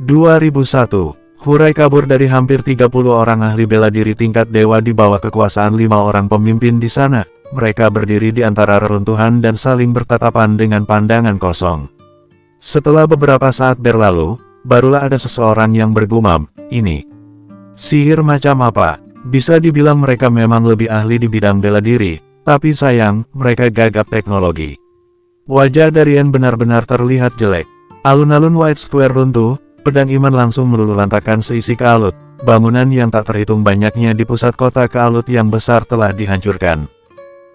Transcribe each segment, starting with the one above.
2001. Hurai kabur dari hampir 30 orang ahli bela diri tingkat dewa di bawah kekuasaan 5 orang pemimpin di sana. Mereka berdiri di antara reruntuhan dan saling bertatapan dengan pandangan kosong. Setelah beberapa saat berlalu, barulah ada seseorang yang bergumam, "Ini sihir macam apa?" Bisa dibilang mereka memang lebih ahli di bidang bela diri, tapi sayang, mereka gagap teknologi. Wajah Darien benar-benar terlihat jelek. Alun-alun White Square runtuh, pedang iman langsung meluluhlantakkan seisi Kealut. Bangunan yang tak terhitung banyaknya di pusat kota Kealut yang besar telah dihancurkan.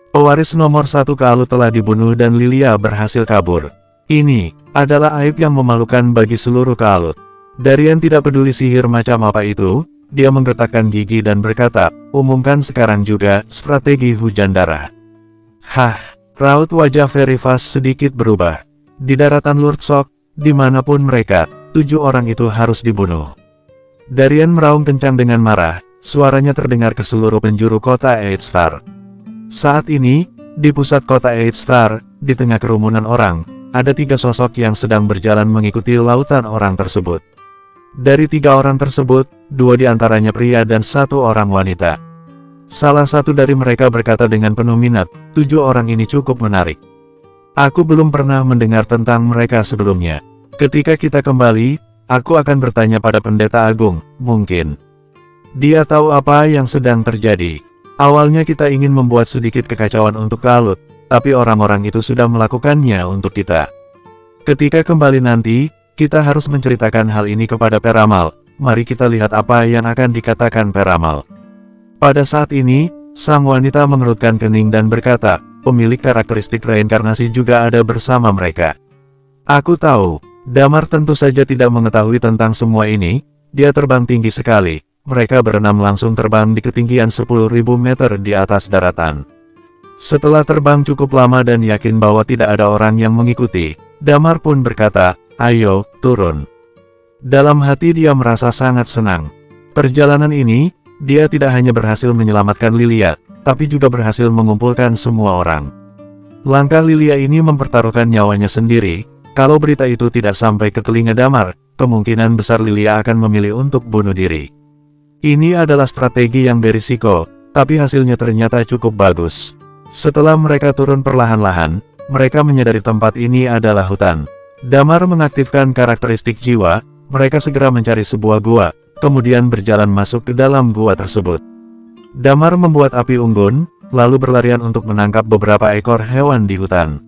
Pewaris nomor 1 Kealut telah dibunuh dan Lilia berhasil kabur. Ini adalah aib yang memalukan bagi seluruh Kealut. Darien tidak peduli sihir macam apa itu, dia menggertakkan gigi dan berkata, "Umumkan sekarang juga strategi hujan darah." Hah, raut wajah Verifas sedikit berubah. Di daratan Lurdsok, dimanapun mereka, 7 orang itu harus dibunuh. Darien meraung kencang dengan marah, suaranya terdengar ke seluruh penjuru kota Eitstar. Saat ini, di pusat kota Eitstar, di tengah kerumunan orang, ada 3 sosok yang sedang berjalan mengikuti lautan orang tersebut. Dari 3 orang tersebut, 2 diantaranya pria dan 1 orang wanita. Salah satu dari mereka berkata dengan penuh minat, 7 orang ini cukup menarik. Aku belum pernah mendengar tentang mereka sebelumnya. Ketika kita kembali, aku akan bertanya pada pendeta agung, mungkin dia tahu apa yang sedang terjadi. Awalnya kita ingin membuat sedikit kekacauan untuk Kealut, tapi orang-orang itu sudah melakukannya untuk kita. Ketika kembali nanti, kita harus menceritakan hal ini kepada Peramal. Mari kita lihat apa yang akan dikatakan Peramal. Pada saat ini, sang wanita mengerutkan kening dan berkata, pemilik karakteristik reinkarnasi juga ada bersama mereka. Aku tahu. Damar tentu saja tidak mengetahui tentang semua ini, dia terbang tinggi sekali, mereka berenam langsung terbang di ketinggian 10.000 meter di atas daratan. Setelah terbang cukup lama dan yakin bahwa tidak ada orang yang mengikuti, Damar pun berkata, "Ayo, turun." Dalam hati dia merasa sangat senang. Perjalanan ini, dia tidak hanya berhasil menyelamatkan Lilia, tapi juga berhasil mengumpulkan semua orang. Langkah Lilia ini mempertaruhkan nyawanya sendiri. Kalau berita itu tidak sampai ke telinga Damar, kemungkinan besar Lilia akan memilih untuk bunuh diri. Ini adalah strategi yang berisiko, tapi hasilnya ternyata cukup bagus. Setelah mereka turun perlahan-lahan, mereka menyadari tempat ini adalah hutan. Damar mengaktifkan karakteristik jiwa, mereka segera mencari sebuah gua, kemudian berjalan masuk ke dalam gua tersebut. Damar membuat api unggun, lalu berlarian untuk menangkap beberapa ekor hewan di hutan.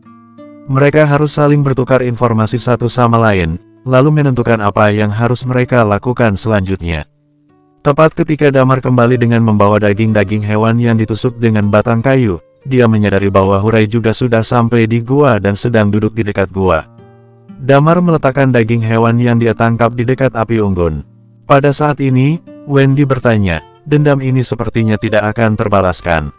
Mereka harus saling bertukar informasi satu sama lain, lalu menentukan apa yang harus mereka lakukan selanjutnya. Tepat ketika Damar kembali dengan membawa daging-daging hewan yang ditusuk dengan batang kayu, dia menyadari bahwa Hurai juga sudah sampai di gua dan sedang duduk di dekat gua. Damar meletakkan daging hewan yang dia tangkap di dekat api unggun. Pada saat ini, Wendy bertanya, dendam ini sepertinya tidak akan terbalaskan.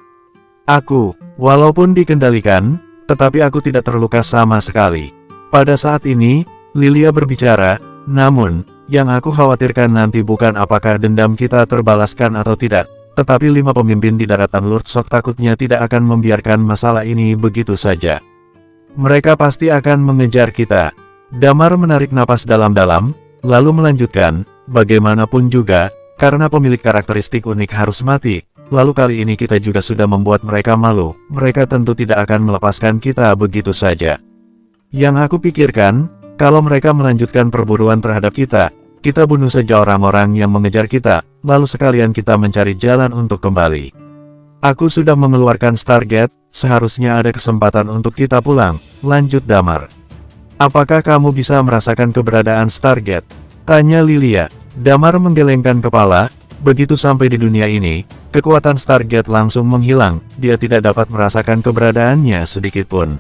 Aku, walaupun dikendalikan, tetapi aku tidak terluka sama sekali. Pada saat ini, Lilia berbicara, namun, yang aku khawatirkan nanti bukan apakah dendam kita terbalaskan atau tidak, tetapi 5 pemimpin di daratan Lurdsok takutnya tidak akan membiarkan masalah ini begitu saja. Mereka pasti akan mengejar kita. Damar menarik napas dalam-dalam, lalu melanjutkan, bagaimanapun juga, karena pemilik karakteristik unik harus mati. Lalu kali ini kita juga sudah membuat mereka malu, mereka tentu tidak akan melepaskan kita begitu saja. Yang aku pikirkan, kalau mereka melanjutkan perburuan terhadap kita bunuh saja orang-orang yang mengejar kita, lalu sekalian kita mencari jalan untuk kembali. Aku sudah mengeluarkan Stargate, seharusnya ada kesempatan untuk kita pulang, lanjut Damar. Apakah kamu bisa merasakan keberadaan Stargate? Tanya Lilia. Damar menggelengkan kepala. Begitu sampai di dunia ini, kekuatan Stargate langsung menghilang, dia tidak dapat merasakan keberadaannya sedikitpun.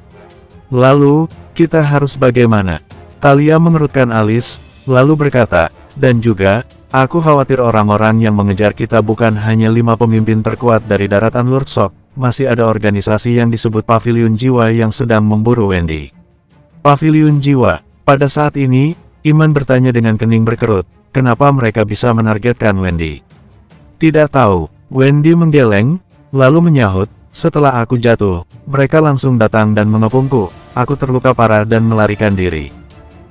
Lalu, kita harus bagaimana? Talia mengerutkan alis, lalu berkata, dan juga, aku khawatir orang-orang yang mengejar kita bukan hanya 5 pemimpin terkuat dari daratan Lurdsok, masih ada organisasi yang disebut Paviliun Jiwa yang sedang memburu Wendy. Paviliun Jiwa. Pada saat ini, Iman bertanya dengan kening berkerut, kenapa mereka bisa menargetkan Wendy? Tidak tahu, Wendy menggeleng, lalu menyahut, setelah aku jatuh, mereka langsung datang dan mengepungku, aku terluka parah dan melarikan diri.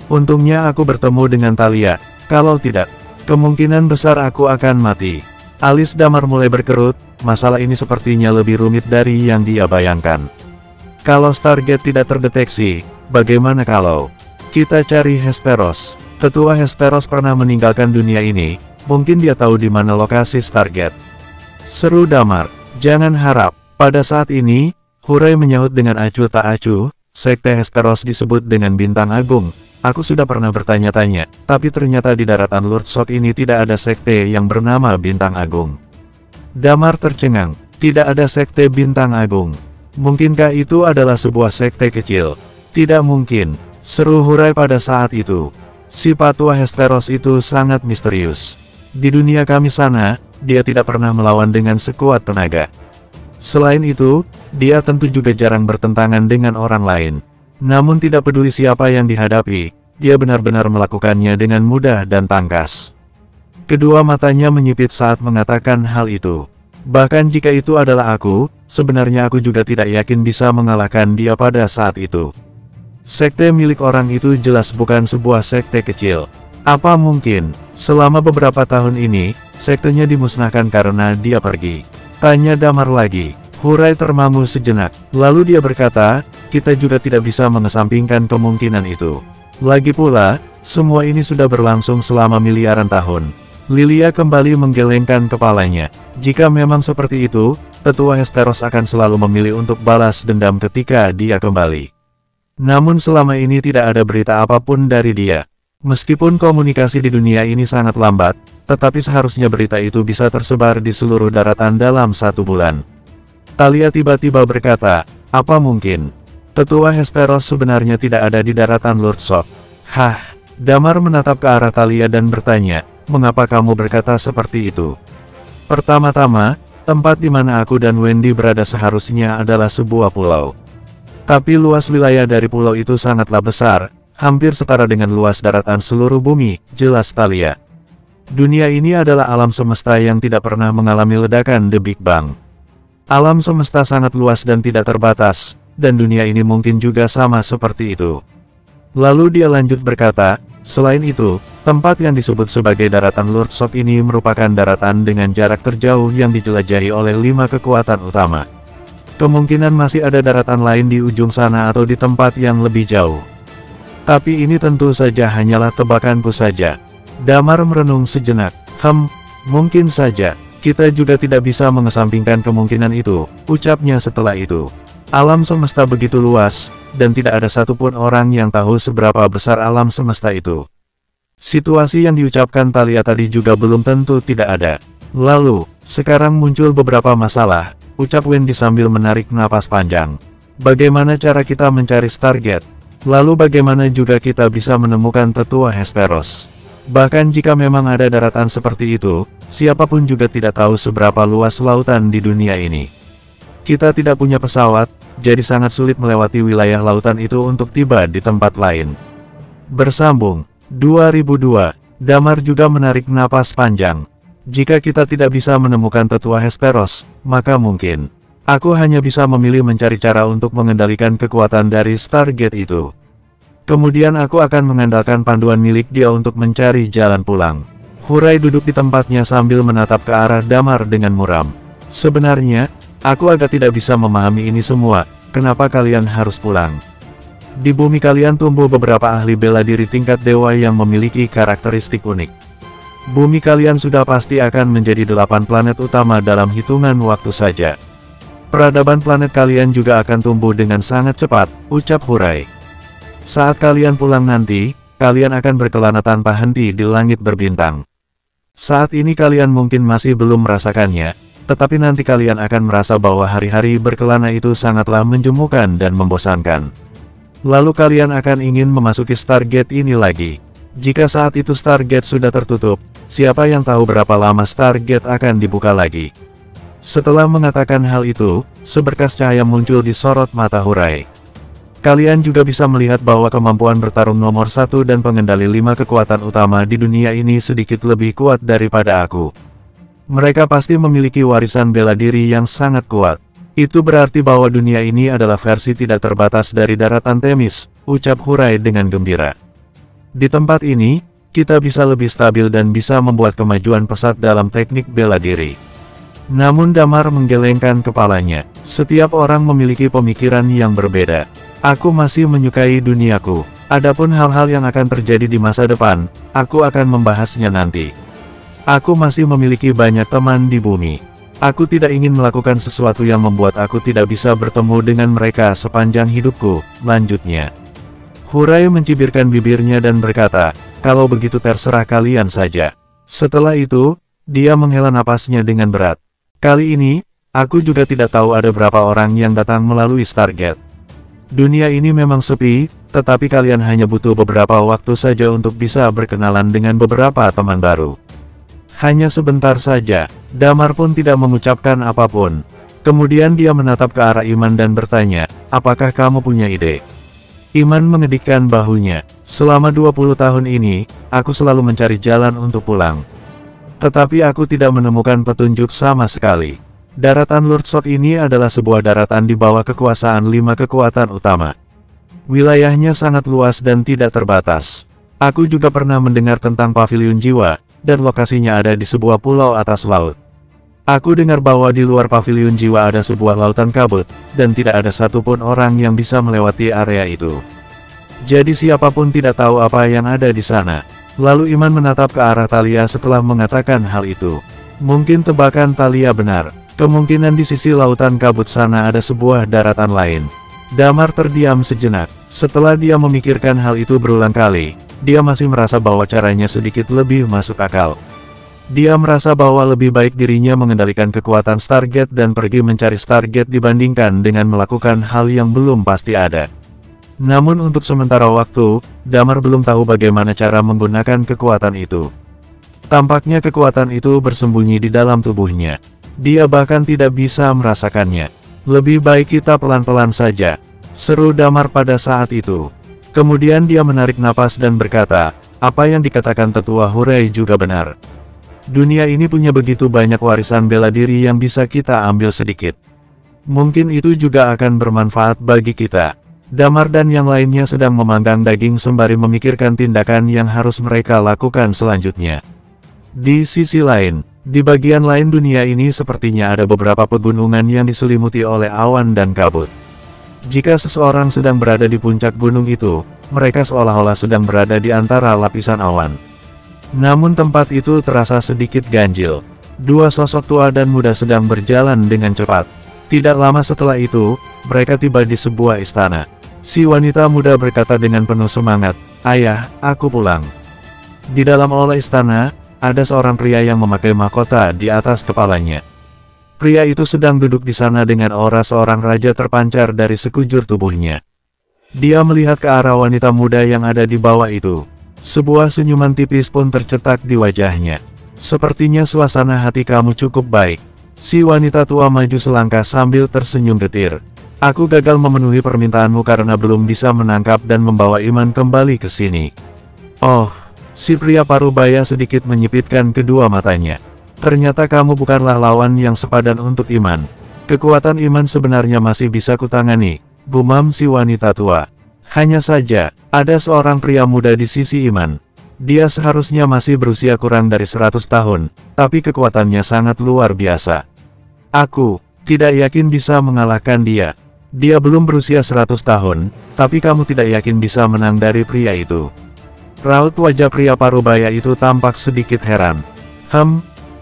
Untungnya aku bertemu dengan Talia, Kalau tidak, kemungkinan besar aku akan mati. Alis Damar mulai berkerut, masalah ini sepertinya lebih rumit dari yang dia bayangkan. Kalau Stargate tidak terdeteksi, bagaimana kalau kita cari Hesperos? Tetua Hesperos pernah meninggalkan dunia ini, mungkin dia tahu di mana lokasi Stargate. Seru Damar, jangan harap. Pada saat ini, Hurai menyahut dengan acuh tak acuh, Sekte Hesperos disebut dengan Bintang Agung. Aku sudah pernah bertanya-tanya, tapi ternyata di daratan Lurdsok ini tidak ada sekte yang bernama Bintang Agung. Damar tercengang, tidak ada sekte Bintang Agung. Mungkinkah itu adalah sebuah sekte kecil? Tidak mungkin, seru Hurai pada saat itu. Si Patua Hesperos itu sangat misterius. Di dunia kami sana, dia tidak pernah melawan dengan sekuat tenaga. Selain itu, dia tentu juga jarang bertentangan dengan orang lain. Namun tidak peduli siapa yang dihadapi, dia benar-benar melakukannya dengan mudah dan tangkas. Kedua matanya menyipit saat mengatakan hal itu. Bahkan jika itu adalah aku, sebenarnya aku juga tidak yakin bisa mengalahkan dia pada saat itu. Sekte milik orang itu jelas bukan sebuah sekte kecil. Apa mungkin, selama beberapa tahun ini, sektenya dimusnahkan karena dia pergi? Tanya Damar lagi. Hurai termangu sejenak, lalu dia berkata, kita juga tidak bisa mengesampingkan kemungkinan itu. Lagi pula, semua ini sudah berlangsung selama miliaran tahun. Lilia kembali menggelengkan kepalanya. Jika memang seperti itu, Tetua Hesperos akan selalu memilih untuk balas dendam ketika dia kembali. Namun selama ini tidak ada berita apapun dari dia. Meskipun komunikasi di dunia ini sangat lambat, tetapi seharusnya berita itu bisa tersebar di seluruh daratan dalam 1 bulan. Thalia tiba-tiba berkata, apa mungkin? Tetua Hesperos sebenarnya tidak ada di daratan Lurdsok. Hah? Damar menatap ke arah Thalia dan bertanya, mengapa kamu berkata seperti itu? Pertama-tama, tempat di mana aku dan Wendy berada seharusnya adalah sebuah pulau. Tapi luas wilayah dari pulau itu sangatlah besar, hampir setara dengan luas daratan seluruh bumi, jelas Thalia. Dunia ini adalah alam semesta yang tidak pernah mengalami ledakan The Big Bang. Alam semesta sangat luas dan tidak terbatas, dan dunia ini mungkin juga sama seperti itu. Lalu dia lanjut berkata, selain itu, tempat yang disebut sebagai daratan Lurdsok ini merupakan daratan dengan jarak terjauh yang dijelajahi oleh 5 kekuatan utama. Kemungkinan masih ada daratan lain di ujung sana atau di tempat yang lebih jauh. Tapi ini tentu saja hanyalah tebakanku saja. Damar merenung sejenak. Mungkin saja. Kita juga tidak bisa mengesampingkan kemungkinan itu, ucapnya setelah itu. Alam semesta begitu luas, dan tidak ada satupun orang yang tahu seberapa besar alam semesta itu. Situasi yang diucapkan Thalia tadi juga belum tentu tidak ada. Lalu, sekarang muncul beberapa masalah, ucap Wendy sambil menarik napas panjang. Bagaimana cara kita mencari Stargate? Lalu bagaimana juga kita bisa menemukan Tetua Hesperos? Bahkan jika memang ada daratan seperti itu, siapapun juga tidak tahu seberapa luas lautan di dunia ini. Kita tidak punya pesawat, jadi sangat sulit melewati wilayah lautan itu untuk tiba di tempat lain. Bersambung 2002, Damar juga menarik napas panjang. Jika kita tidak bisa menemukan Tetua Hesperos, maka mungkin aku hanya bisa memilih mencari cara untuk mengendalikan kekuatan dari Stargate itu. Kemudian aku akan mengandalkan panduan milik dia untuk mencari jalan pulang. Hurai duduk di tempatnya sambil menatap ke arah Damar dengan muram. Sebenarnya, aku agak tidak bisa memahami ini semua, kenapa kalian harus pulang? Di bumi kalian tumbuh beberapa ahli bela diri tingkat dewa yang memiliki karakteristik unik. Bumi kalian sudah pasti akan menjadi 8 planet utama dalam hitungan waktu saja. Peradaban planet kalian juga akan tumbuh dengan sangat cepat, ucap Hurai. Saat kalian pulang nanti, kalian akan berkelana tanpa henti di langit berbintang. Saat ini kalian mungkin masih belum merasakannya, tetapi nanti kalian akan merasa bahwa hari-hari berkelana itu sangatlah menjemukan dan membosankan. Lalu kalian akan ingin memasuki Stargate ini lagi. Jika saat itu Stargate sudah tertutup, siapa yang tahu berapa lama Stargate akan dibuka lagi? Setelah mengatakan hal itu, seberkas cahaya muncul di sorot mata Hurai. Kalian juga bisa melihat bahwa kemampuan bertarung nomor 1 dan pengendali 5 kekuatan utama di dunia ini sedikit lebih kuat daripada aku. Mereka pasti memiliki warisan bela diri yang sangat kuat. Itu berarti bahwa dunia ini adalah versi tidak terbatas dari daratan Themis, ucap Hurai dengan gembira. Di tempat ini, kita bisa lebih stabil dan bisa membuat kemajuan pesat dalam teknik bela diri. Namun Damar menggelengkan kepalanya. Setiap orang memiliki pemikiran yang berbeda. Aku masih menyukai duniaku. Adapun hal-hal yang akan terjadi di masa depan, aku akan membahasnya nanti. Aku masih memiliki banyak teman di bumi. Aku tidak ingin melakukan sesuatu yang membuat aku tidak bisa bertemu dengan mereka sepanjang hidupku, lanjutnya. Hurai mencibirkan bibirnya dan berkata, kalau begitu terserah kalian saja. Setelah itu, dia menghela napasnya dengan berat. Kali ini, aku juga tidak tahu ada berapa orang yang datang melalui Stargate. Dunia ini memang sepi, tetapi kalian hanya butuh beberapa waktu saja untuk bisa berkenalan dengan beberapa teman baru. Hanya sebentar saja, Damar pun tidak mengucapkan apapun. Kemudian dia menatap ke arah Iman dan bertanya, apakah kamu punya ide? Iman mengedikkan bahunya. Selama 20 tahun ini, aku selalu mencari jalan untuk pulang. Tetapi aku tidak menemukan petunjuk sama sekali. Daratan Lurdsot ini adalah sebuah daratan di bawah kekuasaan 5 kekuatan utama. Wilayahnya sangat luas dan tidak terbatas. Aku juga pernah mendengar tentang pavilion jiwa, dan lokasinya ada di sebuah pulau atas laut. Aku dengar bahwa di luar pavilion jiwa ada sebuah lautan kabut, dan tidak ada satupun orang yang bisa melewati area itu. Jadi siapapun tidak tahu apa yang ada di sana. Lalu Iman menatap ke arah Thalia setelah mengatakan hal itu. Mungkin tebakan Thalia benar. Kemungkinan di sisi lautan kabut sana ada sebuah daratan lain. Damar terdiam sejenak. Setelah dia memikirkan hal itu berulang kali, dia masih merasa bahwa caranya sedikit lebih masuk akal. Dia merasa bahwa lebih baik dirinya mengendalikan kekuatan Stargate dan pergi mencari Stargate dibandingkan dengan melakukan hal yang belum pasti ada. Namun untuk sementara waktu, Damar belum tahu bagaimana cara menggunakan kekuatan itu. Tampaknya kekuatan itu bersembunyi di dalam tubuhnya. Dia bahkan tidak bisa merasakannya. Lebih baik kita pelan-pelan saja, seru Damar pada saat itu. Kemudian dia menarik napas dan berkata, apa yang dikatakan tetua Hurai juga benar. Dunia ini punya begitu banyak warisan bela diri yang bisa kita ambil sedikit. Mungkin itu juga akan bermanfaat bagi kita. Damar dan yang lainnya sedang memanggang daging sembari memikirkan tindakan yang harus mereka lakukan selanjutnya. Di sisi lain, di bagian lain dunia ini sepertinya ada beberapa pegunungan yang diselimuti oleh awan dan kabut. Jika seseorang sedang berada di puncak gunung itu, mereka seolah-olah sedang berada di antara lapisan awan. Namun tempat itu terasa sedikit ganjil. Dua sosok tua dan muda sedang berjalan dengan cepat. Tidak lama setelah itu, mereka tiba di sebuah istana. Si wanita muda berkata dengan penuh semangat, "Ayah, aku pulang." Di dalam aula istana, ada seorang pria yang memakai mahkota di atas kepalanya. Pria itu sedang duduk di sana dengan aura seorang raja terpancar dari sekujur tubuhnya. Dia melihat ke arah wanita muda yang ada di bawah itu. Sebuah senyuman tipis pun tercetak di wajahnya. Sepertinya suasana hati kamu cukup baik. Si wanita tua maju selangkah sambil tersenyum getir. Aku gagal memenuhi permintaanmu karena belum bisa menangkap dan membawa Iman kembali ke sini. Oh. Si pria parubaya sedikit menyipitkan kedua matanya. Ternyata kamu bukanlah lawan yang sepadan untuk Iman. Kekuatan Iman sebenarnya masih bisa kutangani, gumam si wanita tua. Hanya saja, ada seorang pria muda di sisi Iman. Dia seharusnya masih berusia kurang dari 100 tahun, tapi kekuatannya sangat luar biasa. Aku tidak yakin bisa mengalahkan dia. Dia belum berusia 100 tahun, tapi kamu tidak yakin bisa menang dari pria itu. Raut wajah pria parubaya itu tampak sedikit heran.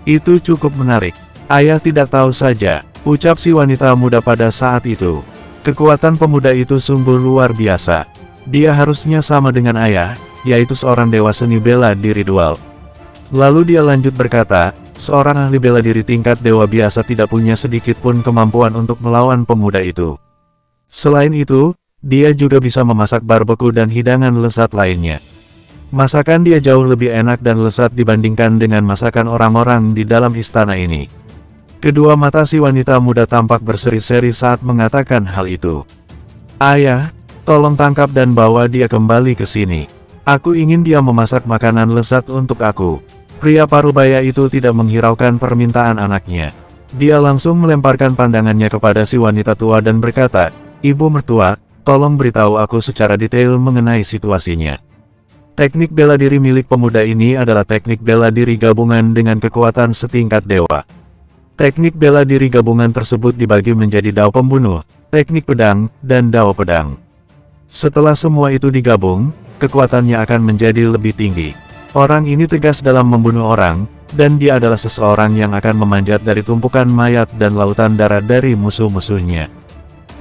Itu cukup menarik. Ayah tidak tahu saja, ucap si wanita muda pada saat itu. Kekuatan pemuda itu sungguh luar biasa. Dia harusnya sama dengan ayah, yaitu seorang dewa seni bela diri dual. Lalu dia lanjut berkata, seorang ahli bela diri tingkat dewa biasa tidak punya sedikit pun kemampuan untuk melawan pemuda itu. Selain itu, dia juga bisa memasak barbeque dan hidangan lezat lainnya. Masakan dia jauh lebih enak dan lezat dibandingkan dengan masakan orang-orang di dalam istana ini. Kedua mata si wanita muda tampak berseri-seri saat mengatakan hal itu. Ayah, tolong tangkap dan bawa dia kembali ke sini. Aku ingin dia memasak makanan lezat untuk aku. Pria parubaya itu tidak menghiraukan permintaan anaknya. Dia langsung melemparkan pandangannya kepada si wanita tua dan berkata, Ibu mertua, tolong beritahu aku secara detail mengenai situasinya. Teknik bela diri milik pemuda ini adalah teknik bela diri gabungan dengan kekuatan setingkat dewa. Teknik bela diri gabungan tersebut dibagi menjadi dao pembunuh, teknik pedang, dan dao pedang. Setelah semua itu digabung, kekuatannya akan menjadi lebih tinggi. Orang ini tegas dalam membunuh orang, dan dia adalah seseorang yang akan memanjat dari tumpukan mayat dan lautan darah dari musuh-musuhnya.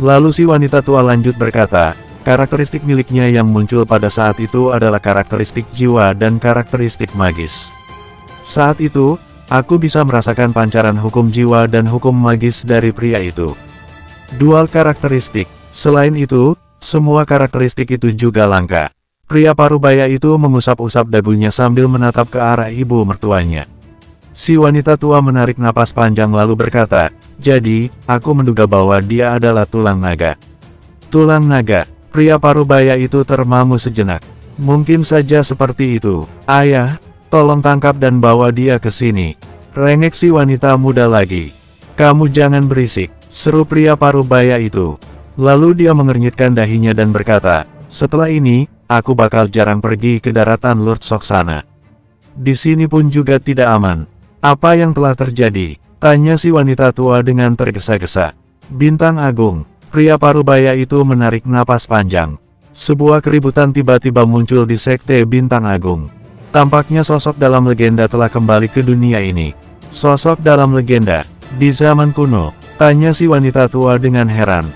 Lalu si wanita tua lanjut berkata, karakteristik miliknya yang muncul pada saat itu adalah karakteristik jiwa dan karakteristik magis. Saat itu, aku bisa merasakan pancaran hukum jiwa dan hukum magis dari pria itu. Dual karakteristik. Selain itu, semua karakteristik itu juga langka. Pria parubaya itu mengusap-usap dagunya sambil menatap ke arah ibu mertuanya. Si wanita tua menarik napas panjang lalu berkata, jadi, aku menduga bahwa dia adalah tulang naga. Tulang naga. Pria parubaya itu termangu sejenak. Mungkin saja seperti itu. Ayah, tolong tangkap dan bawa dia ke sini. Rengek si wanita muda lagi. Kamu jangan berisik, seru pria parubaya itu. Lalu dia mengernyitkan dahinya dan berkata, setelah ini, aku bakal jarang pergi ke daratan Lord Soksana. Di sini pun juga tidak aman. Apa yang telah terjadi? Tanya si wanita tua dengan tergesa-gesa. Bintang Agung. Pria parubaya itu menarik napas panjang. Sebuah keributan tiba-tiba muncul di sekte Bintang Agung. Tampaknya sosok dalam legenda telah kembali ke dunia ini. Sosok dalam legenda, di zaman kuno, tanya si wanita tua dengan heran.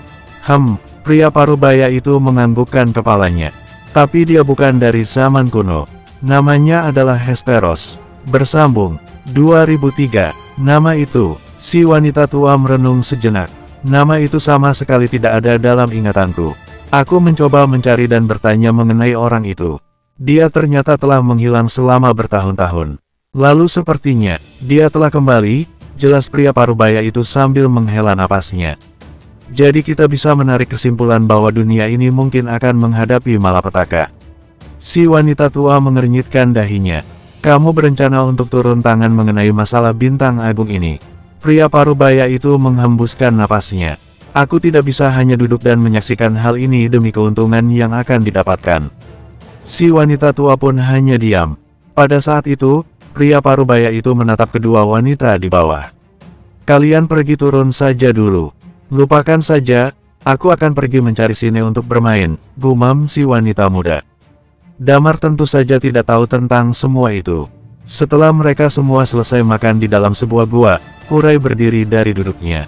Pria parubaya itu menganggukkan kepalanya. Tapi dia bukan dari zaman kuno. Namanya adalah Hesperos. Bersambung, 2003. Nama itu, si wanita tua merenung sejenak. Nama itu sama sekali tidak ada dalam ingatanku. Aku mencoba mencari dan bertanya mengenai orang itu. Dia ternyata telah menghilang selama bertahun-tahun. Lalu sepertinya, dia telah kembali, jelas pria parubaya itu sambil menghela napasnya. Jadi kita bisa menarik kesimpulan bahwa dunia ini mungkin akan menghadapi malapetaka. Si wanita tua mengernyitkan dahinya. Kamu berencana untuk turun tangan mengenai masalah Bintang Agung ini? Pria parubaya itu menghembuskan napasnya. Aku tidak bisa hanya duduk dan menyaksikan hal ini demi keuntungan yang akan didapatkan. Si wanita tua pun hanya diam. Pada saat itu, pria parubaya itu menatap kedua wanita di bawah. Kalian pergi turun saja dulu. Lupakan saja, aku akan pergi mencari Sine untuk bermain, gumam si wanita muda. Damar tentu saja tidak tahu tentang semua itu. Setelah mereka semua selesai makan di dalam sebuah gua, Hurai berdiri dari duduknya.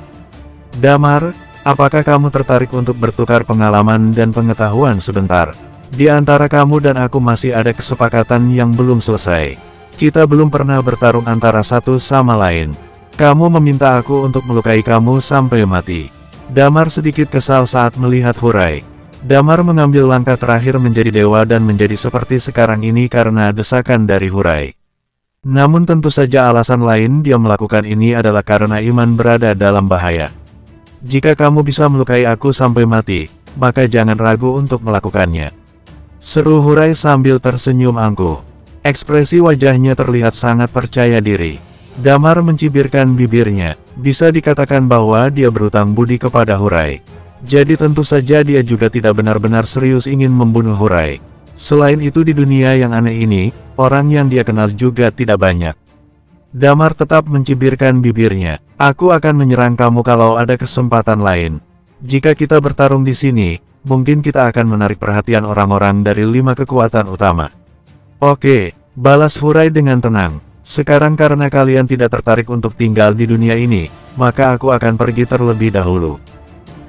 Damar, apakah kamu tertarik untuk bertukar pengalaman dan pengetahuan sebentar? Di antara kamu dan aku masih ada kesepakatan yang belum selesai. Kita belum pernah bertarung antara satu sama lain. Kamu meminta aku untuk melukai kamu sampai mati. Damar sedikit kesal saat melihat Hurai. Damar mengambil langkah terakhir menjadi dewa dan menjadi seperti sekarang ini karena desakan dari Hurai. Namun tentu saja alasan lain dia melakukan ini adalah karena iman berada dalam bahaya. Jika kamu bisa melukai aku sampai mati, maka jangan ragu untuk melakukannya. Seru Hurai sambil tersenyum angkuh. Ekspresi wajahnya terlihat sangat percaya diri. Damar mencibirkan bibirnya. Bisa dikatakan bahwa dia berutang budi kepada Hurai. Jadi tentu saja dia juga tidak benar-benar serius ingin membunuh Hurai. Selain itu di dunia yang aneh ini, orang yang dia kenal juga tidak banyak. Damar tetap mencibirkan bibirnya. Aku akan menyerang kamu kalau ada kesempatan lain. Jika kita bertarung di sini, mungkin kita akan menarik perhatian orang-orang dari 5 kekuatan utama. Oke, balas Hurai dengan tenang. Sekarang karena kalian tidak tertarik untuk tinggal di dunia ini, maka aku akan pergi terlebih dahulu.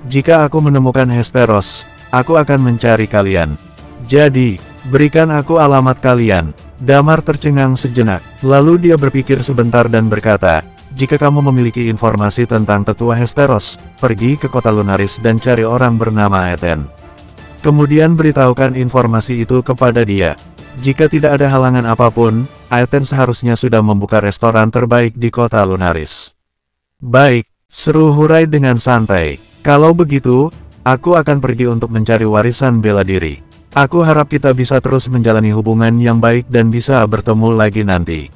Jika aku menemukan Hesperos, aku akan mencari kalian. Jadi, berikan aku alamat kalian. Damar tercengang sejenak, lalu dia berpikir sebentar dan berkata, jika kamu memiliki informasi tentang tetua Hesperos, pergi ke kota Lunaris dan cari orang bernama Aethen. Kemudian beritahukan informasi itu kepada dia. Jika tidak ada halangan apapun, Aethen seharusnya sudah membuka restoran terbaik di kota Lunaris. Baik, seru Hurai dengan santai. Kalau begitu, aku akan pergi untuk mencari warisan bela diri. Aku harap kita bisa terus menjalani hubungan yang baik dan bisa bertemu lagi nanti.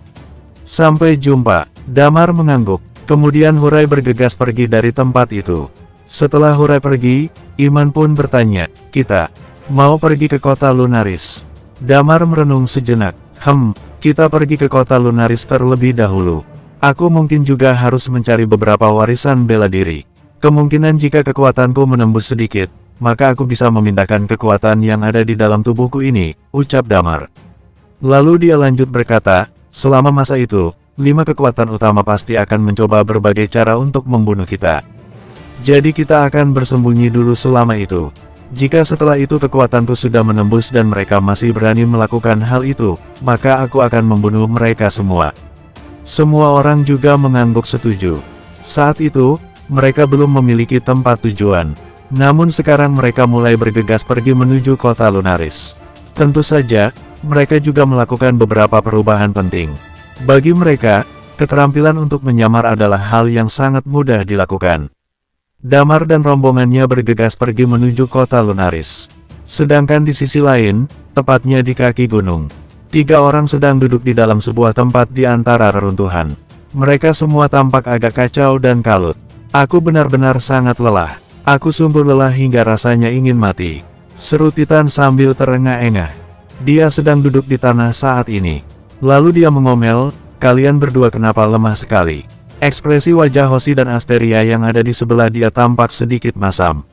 Sampai jumpa. Damar mengangguk. Kemudian Hurai bergegas pergi dari tempat itu. Setelah Hurai pergi, Iman pun bertanya, kita mau pergi ke kota Lunaris. Damar merenung sejenak. Kita pergi ke kota Lunaris terlebih dahulu. Aku mungkin juga harus mencari beberapa warisan bela diri. Kemungkinan jika kekuatanku menembus sedikit, maka aku bisa memindahkan kekuatan yang ada di dalam tubuhku ini, ucap Damar. Lalu dia lanjut berkata, selama masa itu, 5 kekuatan utama pasti akan mencoba berbagai cara untuk membunuh kita. Jadi kita akan bersembunyi dulu selama itu. Jika setelah itu kekuatanku sudah menembus dan mereka masih berani melakukan hal itu, maka aku akan membunuh mereka semua. Semua orang juga mengangguk setuju. Saat itu, mereka belum memiliki tempat tujuan. Namun sekarang mereka mulai bergegas pergi menuju kota Lunaris. Tentu saja, mereka juga melakukan beberapa perubahan penting. Bagi mereka, keterampilan untuk menyamar adalah hal yang sangat mudah dilakukan. Damar dan rombongannya bergegas pergi menuju kota Lunaris. Sedangkan di sisi lain, tepatnya di kaki gunung, 3 orang sedang duduk di dalam sebuah tempat di antara reruntuhan. Mereka semua tampak agak kacau dan kalut. Aku benar-benar sangat lelah. Aku sungguh lelah hingga rasanya ingin mati, seru Titan sambil terengah-engah. Dia sedang duduk di tanah saat ini. Lalu dia mengomel, kalian berdua kenapa lemah sekali? Ekspresi wajah Hoshi dan Asteria yang ada di sebelah dia tampak sedikit masam.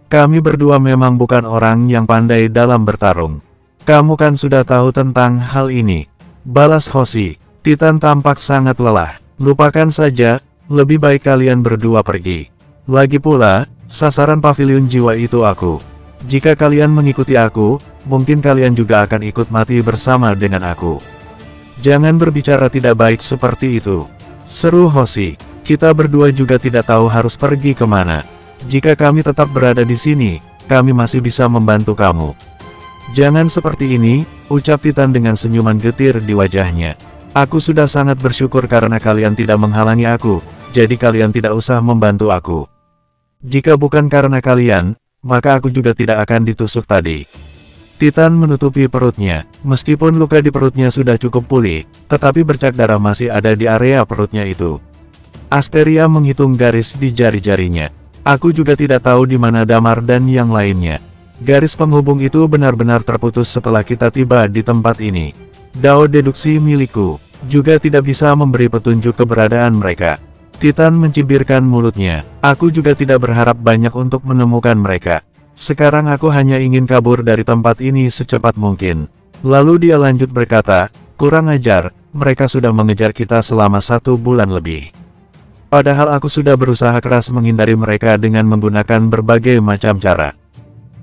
Kami berdua memang bukan orang yang pandai dalam bertarung. Kamu kan sudah tahu tentang hal ini, balas Hoshi. Titan tampak sangat lelah. Lupakan saja, lebih baik kalian berdua pergi. Lagi pula, sasaran pavilion jiwa itu aku. Jika kalian mengikuti aku, mungkin kalian juga akan ikut mati bersama dengan aku. Jangan berbicara tidak baik seperti itu, seru Hoshi. Kita berdua juga tidak tahu harus pergi kemana. Jika kami tetap berada di sini, kami masih bisa membantu kamu. Jangan seperti ini, ucap Titan dengan senyuman getir di wajahnya. Aku sudah sangat bersyukur karena kalian tidak menghalangi aku, jadi kalian tidak usah membantu aku. Jika bukan karena kalian, maka aku juga tidak akan ditusuk tadi. Titan menutupi perutnya. Meskipun luka di perutnya sudah cukup pulih, tetapi bercak darah masih ada di area perutnya itu. Asteria menghitung garis di jari-jarinya. Aku juga tidak tahu di mana Damar dan yang lainnya. Garis penghubung itu benar-benar terputus setelah kita tiba di tempat ini. Dao deduksi milikku juga tidak bisa memberi petunjuk keberadaan mereka. Titan mencibirkan mulutnya. Aku juga tidak berharap banyak untuk menemukan mereka. Sekarang aku hanya ingin kabur dari tempat ini secepat mungkin. Lalu dia lanjut berkata, kurang ajar, mereka sudah mengejar kita selama 1 bulan lebih. Padahal aku sudah berusaha keras menghindari mereka dengan menggunakan berbagai macam cara.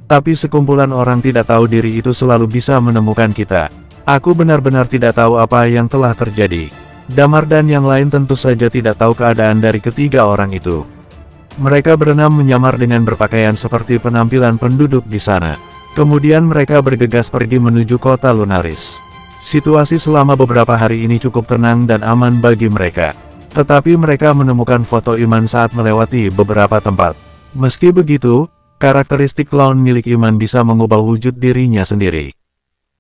Tapi sekumpulan orang tidak tahu diri itu selalu bisa menemukan kita. Aku benar-benar tidak tahu apa yang telah terjadi. Damar dan yang lain tentu saja tidak tahu keadaan dari ketiga orang itu. Mereka berenam menyamar dengan berpakaian seperti penampilan penduduk di sana. Kemudian mereka bergegas pergi menuju kota Lunaris. Situasi selama beberapa hari ini cukup tenang dan aman bagi mereka. Tetapi mereka menemukan foto Iman saat melewati beberapa tempat. Meski begitu, karakteristik clown milik Iman bisa mengubah wujud dirinya sendiri.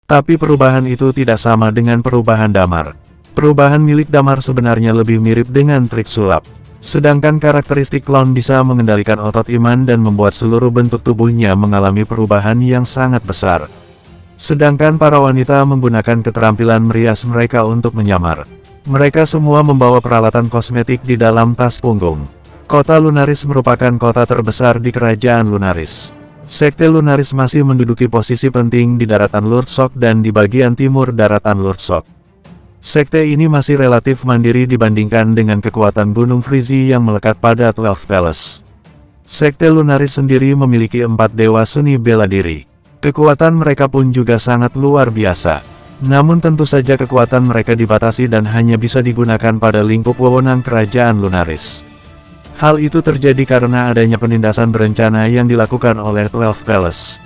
Tapi perubahan itu tidak sama dengan perubahan Damar. Perubahan milik Damar sebenarnya lebih mirip dengan trik sulap. Sedangkan karakteristik clown bisa mengendalikan otot Iman dan membuat seluruh bentuk tubuhnya mengalami perubahan yang sangat besar. Sedangkan para wanita menggunakan keterampilan merias mereka untuk menyamar. Mereka semua membawa peralatan kosmetik di dalam tas punggung. Kota Lunaris merupakan kota terbesar di kerajaan Lunaris. Sekte Lunaris masih menduduki posisi penting di daratan Lurdsok dan di bagian timur daratan Lurdsok. Sekte ini masih relatif mandiri dibandingkan dengan kekuatan Gunung Frizi yang melekat pada 12 Palace. Sekte Lunaris sendiri memiliki 4 dewa seni bela diri. Kekuatan mereka pun juga sangat luar biasa. Namun tentu saja kekuatan mereka dibatasi dan hanya bisa digunakan pada lingkup wewenang kerajaan Lunaris. Hal itu terjadi karena adanya penindasan berencana yang dilakukan oleh 12 Palace.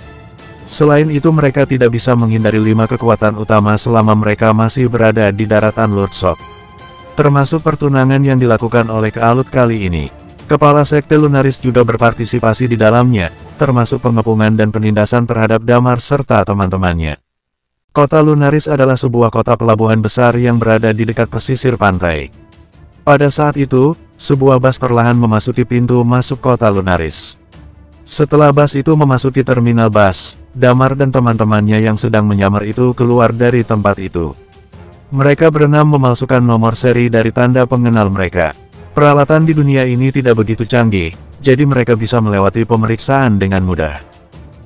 Selain itu mereka tidak bisa menghindari 5 kekuatan utama selama mereka masih berada di daratan Lurdsok. Termasuk pertunangan yang dilakukan oleh Kealut kali ini. Kepala Sekte Lunaris juga berpartisipasi di dalamnya, termasuk pengepungan dan penindasan terhadap Damar serta teman-temannya. Kota Lunaris adalah sebuah kota pelabuhan besar yang berada di dekat pesisir pantai. Pada saat itu, sebuah bas perlahan memasuki pintu masuk kota Lunaris. Setelah bus itu memasuki terminal bus, Damar dan teman-temannya yang sedang menyamar itu keluar dari tempat itu. Mereka berenam memalsukan nomor seri dari tanda pengenal mereka. Peralatan di dunia ini tidak begitu canggih, jadi mereka bisa melewati pemeriksaan dengan mudah.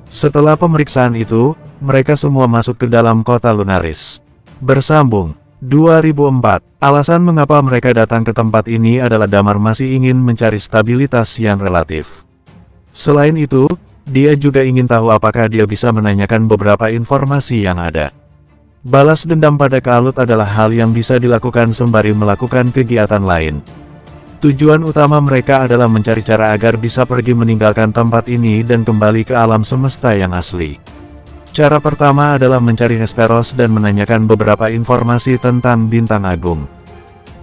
Setelah pemeriksaan itu, mereka semua masuk ke dalam kota Lunaris. Bersambung 2004, alasan mengapa mereka datang ke tempat ini adalah Damar masih ingin mencari stabilitas yang relatif. Selain itu, dia juga ingin tahu apakah dia bisa menanyakan beberapa informasi yang ada. Balas dendam pada Kalut adalah hal yang bisa dilakukan sembari melakukan kegiatan lain. Tujuan utama mereka adalah mencari cara agar bisa pergi meninggalkan tempat ini dan kembali ke alam semesta yang asli. Cara pertama adalah mencari Hesperos dan menanyakan beberapa informasi tentang Bintang Agung.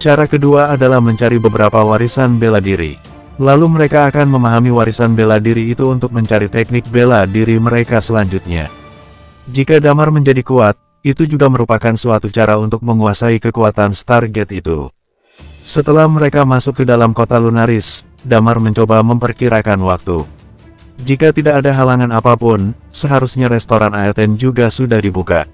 Cara kedua adalah mencari beberapa warisan bela diri. Lalu mereka akan memahami warisan bela diri itu untuk mencari teknik bela diri mereka selanjutnya. Jika Damar menjadi kuat, itu juga merupakan suatu cara untuk menguasai kekuatan Stargate itu. Setelah mereka masuk ke dalam kota Lunaris, Damar mencoba memperkirakan waktu. Jika tidak ada halangan apapun, seharusnya restoran Aeten juga sudah dibuka.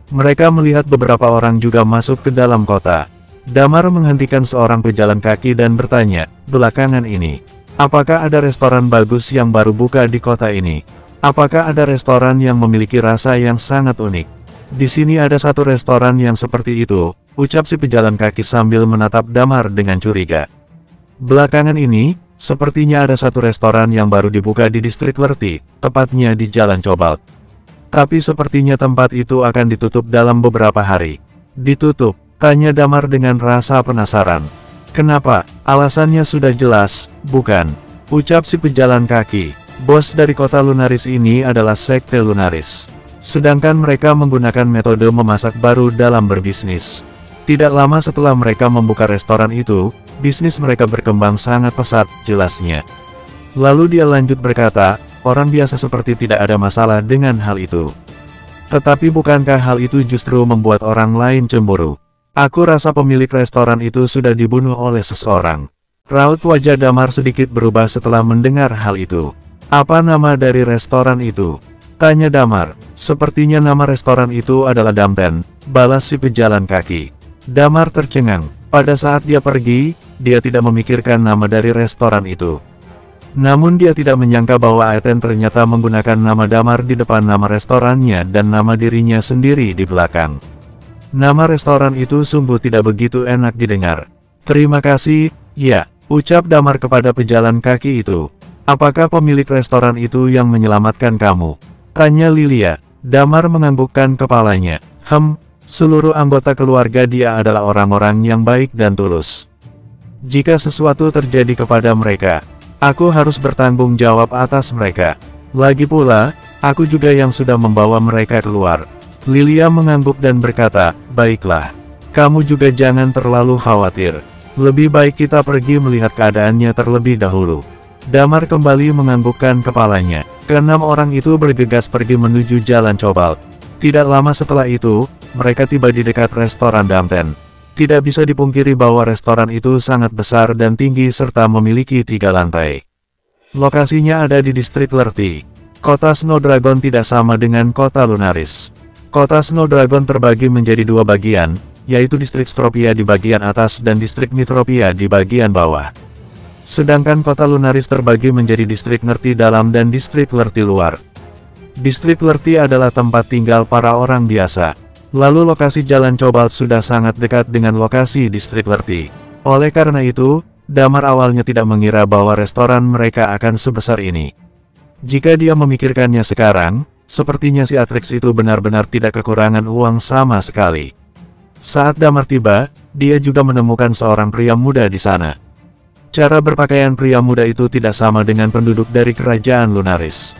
Mereka melihat beberapa orang juga masuk ke dalam kota. Damar menghentikan seorang pejalan kaki dan bertanya, belakangan ini, apakah ada restoran bagus yang baru buka di kota ini? Apakah ada restoran yang memiliki rasa yang sangat unik? Di sini ada satu restoran yang seperti itu, ucap si pejalan kaki sambil menatap Damar dengan curiga. Belakangan ini, sepertinya ada satu restoran yang baru dibuka di distrik Lerti, tepatnya di Jalan Cobalt. Tapi sepertinya tempat itu akan ditutup dalam beberapa hari. Ditutup? Tanya Damar dengan rasa penasaran. Kenapa? Alasannya sudah jelas, bukan? Ucap si pejalan kaki. Bos dari kota Lunaris ini adalah Sekte Lunaris. Sedangkan mereka menggunakan metode memasak baru dalam berbisnis. Tidak lama setelah mereka membuka restoran itu, bisnis mereka berkembang sangat pesat, jelasnya. Lalu dia lanjut berkata, orang biasa seperti tidak ada masalah dengan hal itu. Tetapi bukankah hal itu justru membuat orang lain cemburu? Aku rasa pemilik restoran itu sudah dibunuh oleh seseorang. Raut wajah Damar sedikit berubah setelah mendengar hal itu. Apa nama dari restoran itu? Tanya Damar. Sepertinya nama restoran itu adalah Damten, balas si pejalan kaki. Damar tercengang. Pada saat dia pergi, dia tidak memikirkan nama dari restoran itu. Namun dia tidak menyangka bahwa Aeten ternyata menggunakan nama Damar di depan nama restorannya dan nama dirinya sendiri di belakang. Nama restoran itu sungguh tidak begitu enak didengar. Terima kasih, ya, ucap Damar kepada pejalan kaki itu. Apakah pemilik restoran itu yang menyelamatkan kamu? Tanya Lilia. Damar menganggukkan kepalanya. Seluruh anggota keluarga dia adalah orang-orang yang baik dan tulus. Jika sesuatu terjadi kepada mereka, aku harus bertanggung jawab atas mereka. Lagi pula, aku juga yang sudah membawa mereka keluar. Lilia mengangguk dan berkata, baiklah. Kamu juga jangan terlalu khawatir. Lebih baik kita pergi melihat keadaannya terlebih dahulu. Damar kembali menganggukkan kepalanya. Keenam orang itu bergegas pergi menuju Jalan Cobalt. Tidak lama setelah itu, mereka tiba di dekat restoran Damten. Tidak bisa dipungkiri bahwa restoran itu sangat besar dan tinggi serta memiliki 3 lantai. Lokasinya ada di distrik Lerti. Kota Snowdragon tidak sama dengan kota Lunaris. Kota Snowdragon terbagi menjadi 2 bagian, yaitu distrik Stropia di bagian atas dan distrik Mitropia di bagian bawah. Sedangkan kota Lunaris terbagi menjadi distrik Lerti dalam dan distrik Lerti luar. Distrik Lerti adalah tempat tinggal para orang biasa. Lalu lokasi Jalan Cobalt sudah sangat dekat dengan lokasi distrik Lerti. Oleh karena itu, Damar awalnya tidak mengira bahwa restoran mereka akan sebesar ini. Jika dia memikirkannya sekarang, sepertinya si Atrix itu benar-benar tidak kekurangan uang sama sekali. Saat Damar tiba, dia juga menemukan seorang pria muda di sana. Cara berpakaian pria muda itu tidak sama dengan penduduk dari kerajaan Lunaris.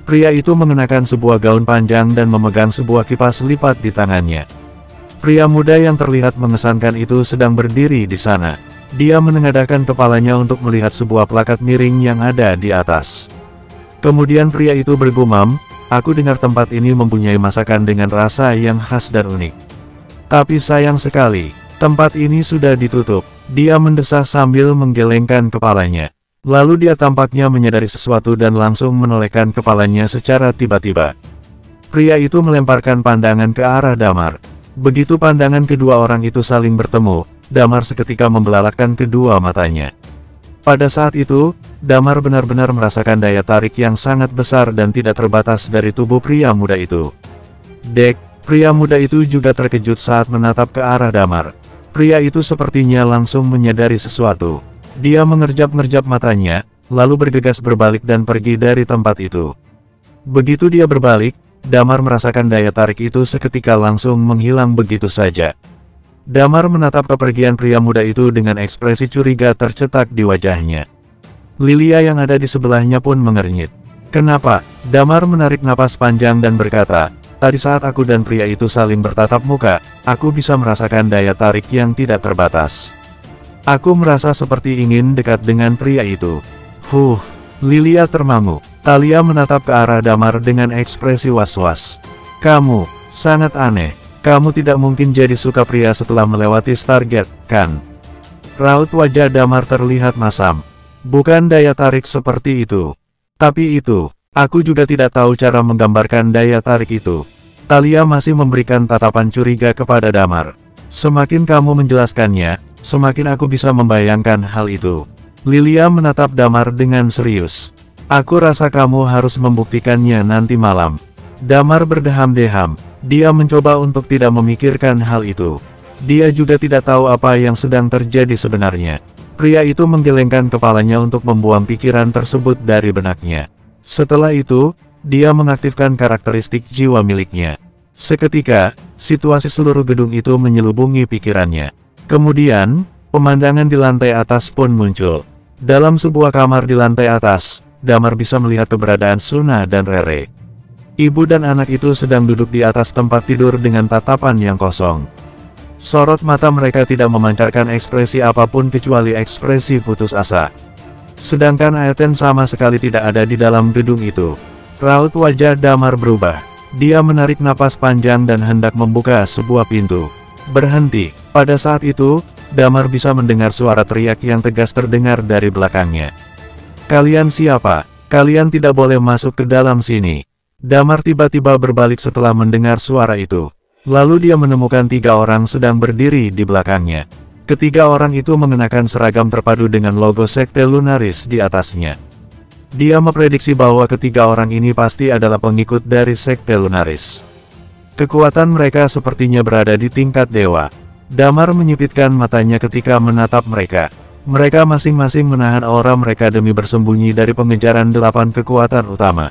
Pria itu mengenakan sebuah gaun panjang dan memegang sebuah kipas lipat di tangannya. Pria muda yang terlihat mengesankan itu sedang berdiri di sana. Dia menengadahkan kepalanya untuk melihat sebuah plakat miring yang ada di atas. Kemudian pria itu bergumam, aku dengar tempat ini mempunyai masakan dengan rasa yang khas dan unik. Tapi sayang sekali, tempat ini sudah ditutup. Dia mendesah sambil menggelengkan kepalanya. Lalu dia tampaknya menyadari sesuatu dan langsung menolehkan kepalanya secara tiba-tiba. Pria itu melemparkan pandangan ke arah Damar. Begitu pandangan kedua orang itu saling bertemu, Damar seketika membelalakkan kedua matanya. Pada saat itu, Damar benar-benar merasakan daya tarik yang sangat besar dan tidak terbatas dari tubuh pria muda itu. Dek, pria muda itu juga terkejut saat menatap ke arah Damar. Pria itu sepertinya langsung menyadari sesuatu. Dia mengerjap-ngerjap matanya, lalu bergegas berbalik dan pergi dari tempat itu. Begitu dia berbalik, Damar merasakan daya tarik itu seketika langsung menghilang begitu saja. Damar menatap kepergian pria muda itu dengan ekspresi curiga tercetak di wajahnya. Lilia yang ada di sebelahnya pun mengernyit. Kenapa? Damar menarik napas panjang dan berkata, tadi saat aku dan pria itu saling bertatap muka, aku bisa merasakan daya tarik yang tidak terbatas. Aku merasa seperti ingin dekat dengan pria itu. Lilia termangu. Thalia menatap ke arah Damar dengan ekspresi was-was. Kamu, sangat aneh. Kamu tidak mungkin jadi suka pria setelah melewati Stargate, kan? Raut wajah Damar terlihat masam. Bukan daya tarik seperti itu. Tapi itu, aku juga tidak tahu cara menggambarkan daya tarik itu. Thalia masih memberikan tatapan curiga kepada Damar. Semakin kamu menjelaskannya, semakin aku bisa membayangkan hal itu. Lilia menatap Damar dengan serius. Aku rasa kamu harus membuktikannya nanti malam. Damar berdeham-deham. Dia mencoba untuk tidak memikirkan hal itu. Dia juga tidak tahu apa yang sedang terjadi sebenarnya. Pria itu menggelengkan kepalanya untuk membuang pikiran tersebut dari benaknya. Setelah itu, dia mengaktifkan karakteristik jiwa miliknya. Seketika, situasi seluruh gedung itu menyelubungi pikirannya. Kemudian, pemandangan di lantai atas pun muncul. Dalam sebuah kamar di lantai atas, Damar bisa melihat keberadaan Suna dan Rere. Ibu dan anak itu sedang duduk di atas tempat tidur dengan tatapan yang kosong. Sorot mata mereka tidak memancarkan ekspresi apapun kecuali ekspresi putus asa. Sedangkan Aeten sama sekali tidak ada di dalam gedung itu. Raut wajah Damar berubah. Dia menarik napas panjang dan hendak membuka sebuah pintu. Berhenti. Pada saat itu, Damar bisa mendengar suara teriak yang tegas terdengar dari belakangnya. Kalian siapa? Kalian tidak boleh masuk ke dalam sini. Damar tiba-tiba berbalik setelah mendengar suara itu. Lalu dia menemukan 3 orang sedang berdiri di belakangnya. Ketiga orang itu mengenakan seragam terpadu dengan logo Sekte Lunaris di atasnya. Dia memprediksi bahwa ketiga orang ini pasti adalah pengikut dari Sekte Lunaris. Kekuatan mereka sepertinya berada di tingkat dewa. Damar menyipitkan matanya ketika menatap mereka. Mereka masing-masing menahan aura mereka demi bersembunyi dari pengejaran 8 kekuatan utama.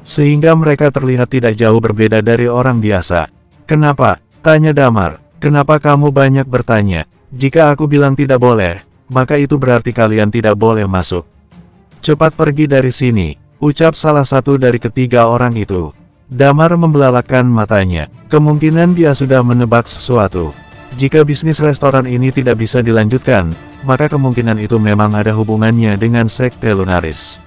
Sehingga mereka terlihat tidak jauh berbeda dari orang biasa. Kenapa? Tanya Damar. Kenapa kamu banyak bertanya? Jika aku bilang tidak boleh, maka itu berarti kalian tidak boleh masuk. Cepat pergi dari sini, ucap salah satu dari ketiga orang itu. Damar membelalakkan matanya. Kemungkinan dia sudah menebak sesuatu. Jika bisnis restoran ini tidak bisa dilanjutkan, maka kemungkinan itu memang ada hubungannya dengan Sekte Lunaris.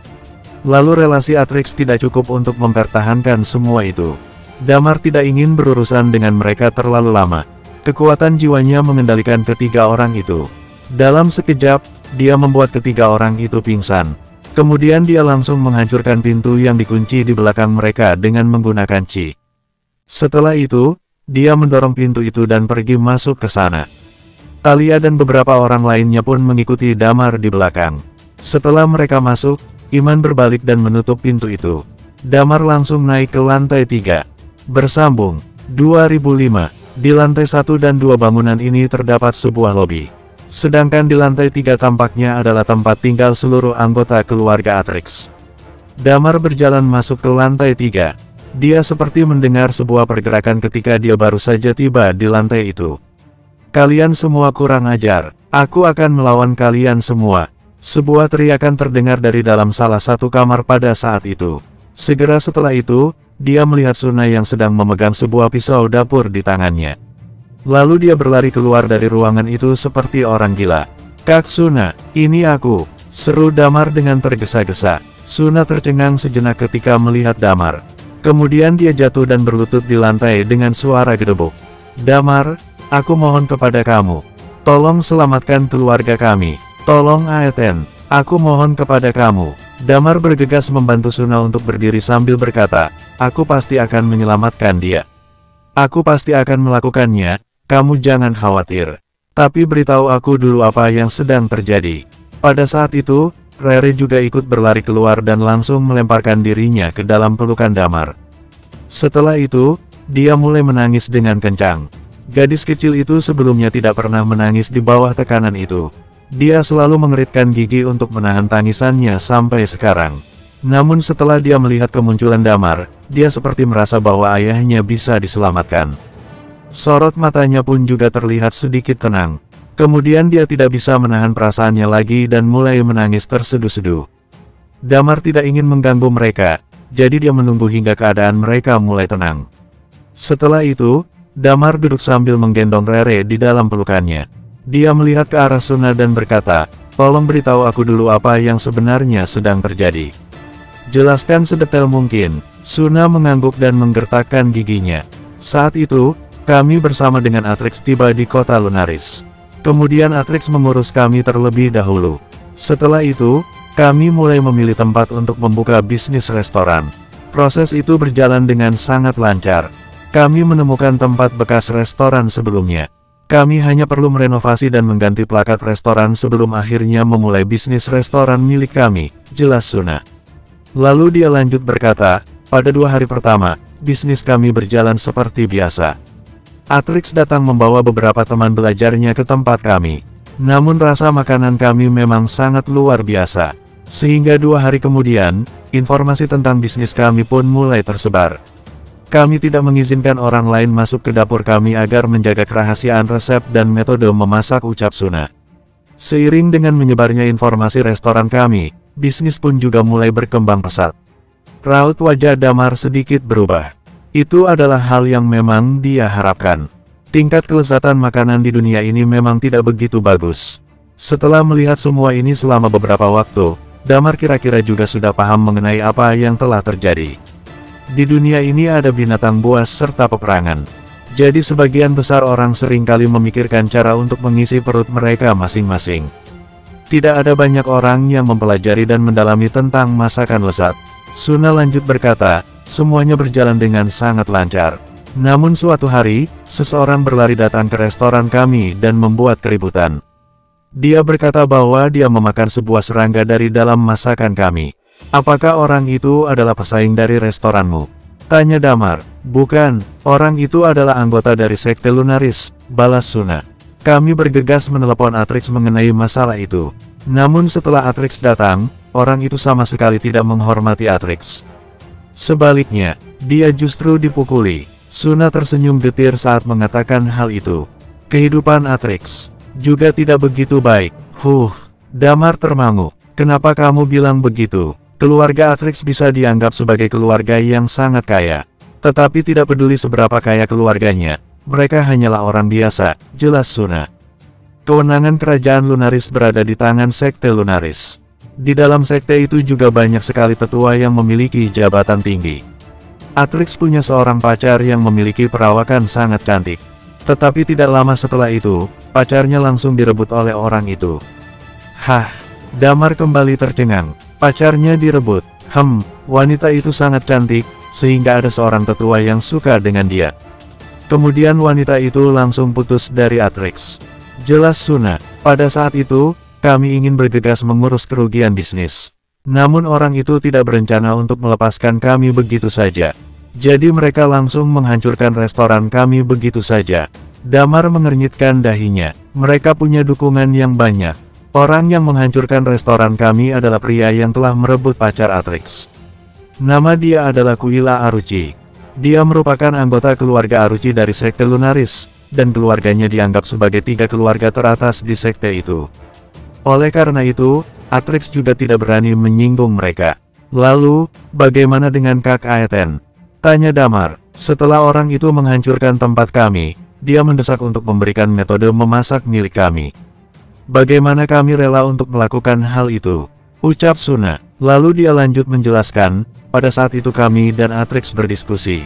Lalu relasi Atrix tidak cukup untuk mempertahankan semua itu. Damar tidak ingin berurusan dengan mereka terlalu lama. Kekuatan jiwanya mengendalikan ketiga orang itu. Dalam sekejap, dia membuat ketiga orang itu pingsan. Kemudian dia langsung menghancurkan pintu yang dikunci di belakang mereka dengan menggunakan Qi. Setelah itu, dia mendorong pintu itu dan pergi masuk ke sana. Thalia dan beberapa orang lainnya pun mengikuti Damar di belakang. Setelah mereka masuk, Iman berbalik dan menutup pintu itu. Damar langsung naik ke lantai 3. Bersambung. 2005. Di lantai 1 dan 2 bangunan ini terdapat sebuah lobi. Sedangkan di lantai 3 tampaknya adalah tempat tinggal seluruh anggota keluarga Atrix. Damar berjalan masuk ke lantai 3. Dia seperti mendengar sebuah pergerakan ketika dia baru saja tiba di lantai itu. Kalian semua kurang ajar. Aku akan melawan kalian semua. Sebuah teriakan terdengar dari dalam salah satu kamar pada saat itu. Segera setelah itu, dia melihat Suna yang sedang memegang sebuah pisau dapur di tangannya. Lalu dia berlari keluar dari ruangan itu seperti orang gila. Kak Suna, ini aku, seru Damar dengan tergesa-gesa. Suna tercengang sejenak ketika melihat Damar. Kemudian dia jatuh dan berlutut di lantai dengan suara gedebuk. Damar, aku mohon kepada kamu. Tolong selamatkan keluarga kami. Tolong Aeten. Aku mohon kepada kamu. Damar bergegas membantu Suna untuk berdiri sambil berkata, aku pasti akan menyelamatkan dia. Aku pasti akan melakukannya, kamu jangan khawatir. Tapi beritahu aku dulu apa yang sedang terjadi. Pada saat itu, Rere juga ikut berlari keluar dan langsung melemparkan dirinya ke dalam pelukan Damar. Setelah itu, dia mulai menangis dengan kencang. Gadis kecil itu sebelumnya tidak pernah menangis di bawah tekanan itu. Dia selalu mengeritkan gigi untuk menahan tangisannya sampai sekarang. Namun setelah dia melihat kemunculan Damar, dia seperti merasa bahwa ayahnya bisa diselamatkan. Sorot matanya pun juga terlihat sedikit tenang. Kemudian dia tidak bisa menahan perasaannya lagi dan mulai menangis terseduh-seduh. Damar tidak ingin mengganggu mereka, jadi dia menunggu hingga keadaan mereka mulai tenang. Setelah itu, Damar duduk sambil menggendong Rere di dalam pelukannya. Dia melihat ke arah Suna dan berkata, tolong beritahu aku dulu apa yang sebenarnya sedang terjadi. Jelaskan sedetail mungkin. Suna mengangguk dan menggertakkan giginya. Saat itu, kami bersama dengan Atrix tiba di kota Lunaris. Kemudian Atrix mengurus kami terlebih dahulu. Setelah itu, kami mulai memilih tempat untuk membuka bisnis restoran. Proses itu berjalan dengan sangat lancar. Kami menemukan tempat bekas restoran sebelumnya. Kami hanya perlu merenovasi dan mengganti plakat restoran sebelum akhirnya memulai bisnis restoran milik kami, jelas Suna. Lalu dia lanjut berkata, pada 2 hari pertama, bisnis kami berjalan seperti biasa. Atrix datang membawa beberapa teman belajarnya ke tempat kami. Namun rasa makanan kami memang sangat luar biasa. Sehingga 2 hari kemudian, informasi tentang bisnis kami pun mulai tersebar. Kami tidak mengizinkan orang lain masuk ke dapur kami agar menjaga kerahasiaan resep dan metode memasak, ucap Suna. Seiring dengan menyebarnya informasi restoran kami, bisnis pun juga mulai berkembang pesat. Raut wajah Damar sedikit berubah. Itu adalah hal yang memang dia harapkan. Tingkat kelezatan makanan di dunia ini memang tidak begitu bagus. Setelah melihat semua ini selama beberapa waktu, Damar kira-kira juga sudah paham mengenai apa yang telah terjadi. Di dunia ini ada binatang buas serta peperangan. Jadi sebagian besar orang seringkali memikirkan cara untuk mengisi perut mereka masing-masing. Tidak ada banyak orang yang mempelajari dan mendalami tentang masakan lezat. Suna lanjut berkata, semuanya berjalan dengan sangat lancar. Namun suatu hari, seseorang berlari datang ke restoran kami dan membuat keributan. Dia berkata bahwa dia memakan sebuah serangga dari dalam masakan kami. Apakah orang itu adalah pesaing dari restoranmu? Tanya Damar. Bukan, orang itu adalah anggota dari Sekte Lunaris, balas Suna. Kami bergegas menelepon Atrix mengenai masalah itu. Namun setelah Atrix datang, orang itu sama sekali tidak menghormati Atrix. Sebaliknya, dia justru dipukuli. Suna tersenyum getir saat mengatakan hal itu. Kehidupan Atrix juga tidak begitu baik. Damar termangu. Kenapa kamu bilang begitu? Keluarga Atrix bisa dianggap sebagai keluarga yang sangat kaya. Tetapi tidak peduli seberapa kaya keluarganya, mereka hanyalah orang biasa, jelas Suna. Kewenangan kerajaan Lunaris berada di tangan Sekte Lunaris. Di dalam sekte itu juga banyak sekali tetua yang memiliki jabatan tinggi. Atrix punya seorang pacar yang memiliki perawakan sangat cantik. Tetapi tidak lama setelah itu, pacarnya langsung direbut oleh orang itu. Damar kembali tercengang. Pacarnya direbut. Wanita itu sangat cantik, sehingga ada seorang tetua yang suka dengan dia. Kemudian wanita itu langsung putus dari Atrix. Jelas Suna. Pada saat itu, kami ingin bergegas mengurus kerugian bisnis. Namun orang itu tidak berencana untuk melepaskan kami begitu saja. Jadi mereka langsung menghancurkan restoran kami begitu saja. Damar mengernyitkan dahinya. Mereka punya dukungan yang banyak. Orang yang menghancurkan restoran kami adalah pria yang telah merebut pacar Atrix. Nama dia adalah Kuila Aruchi. Dia merupakan anggota keluarga Aruchi dari Sekte Lunaris, dan keluarganya dianggap sebagai 3 keluarga teratas di sekte itu. Oleh karena itu, Atrix juga tidak berani menyinggung mereka. Lalu, bagaimana dengan Kak Aeten? Tanya Damar. Setelah orang itu menghancurkan tempat kami, dia mendesak untuk memberikan metode memasak milik kami. Bagaimana kami rela untuk melakukan hal itu? Ucap Suna. Lalu dia lanjut menjelaskan, pada saat itu kami dan Atrix berdiskusi.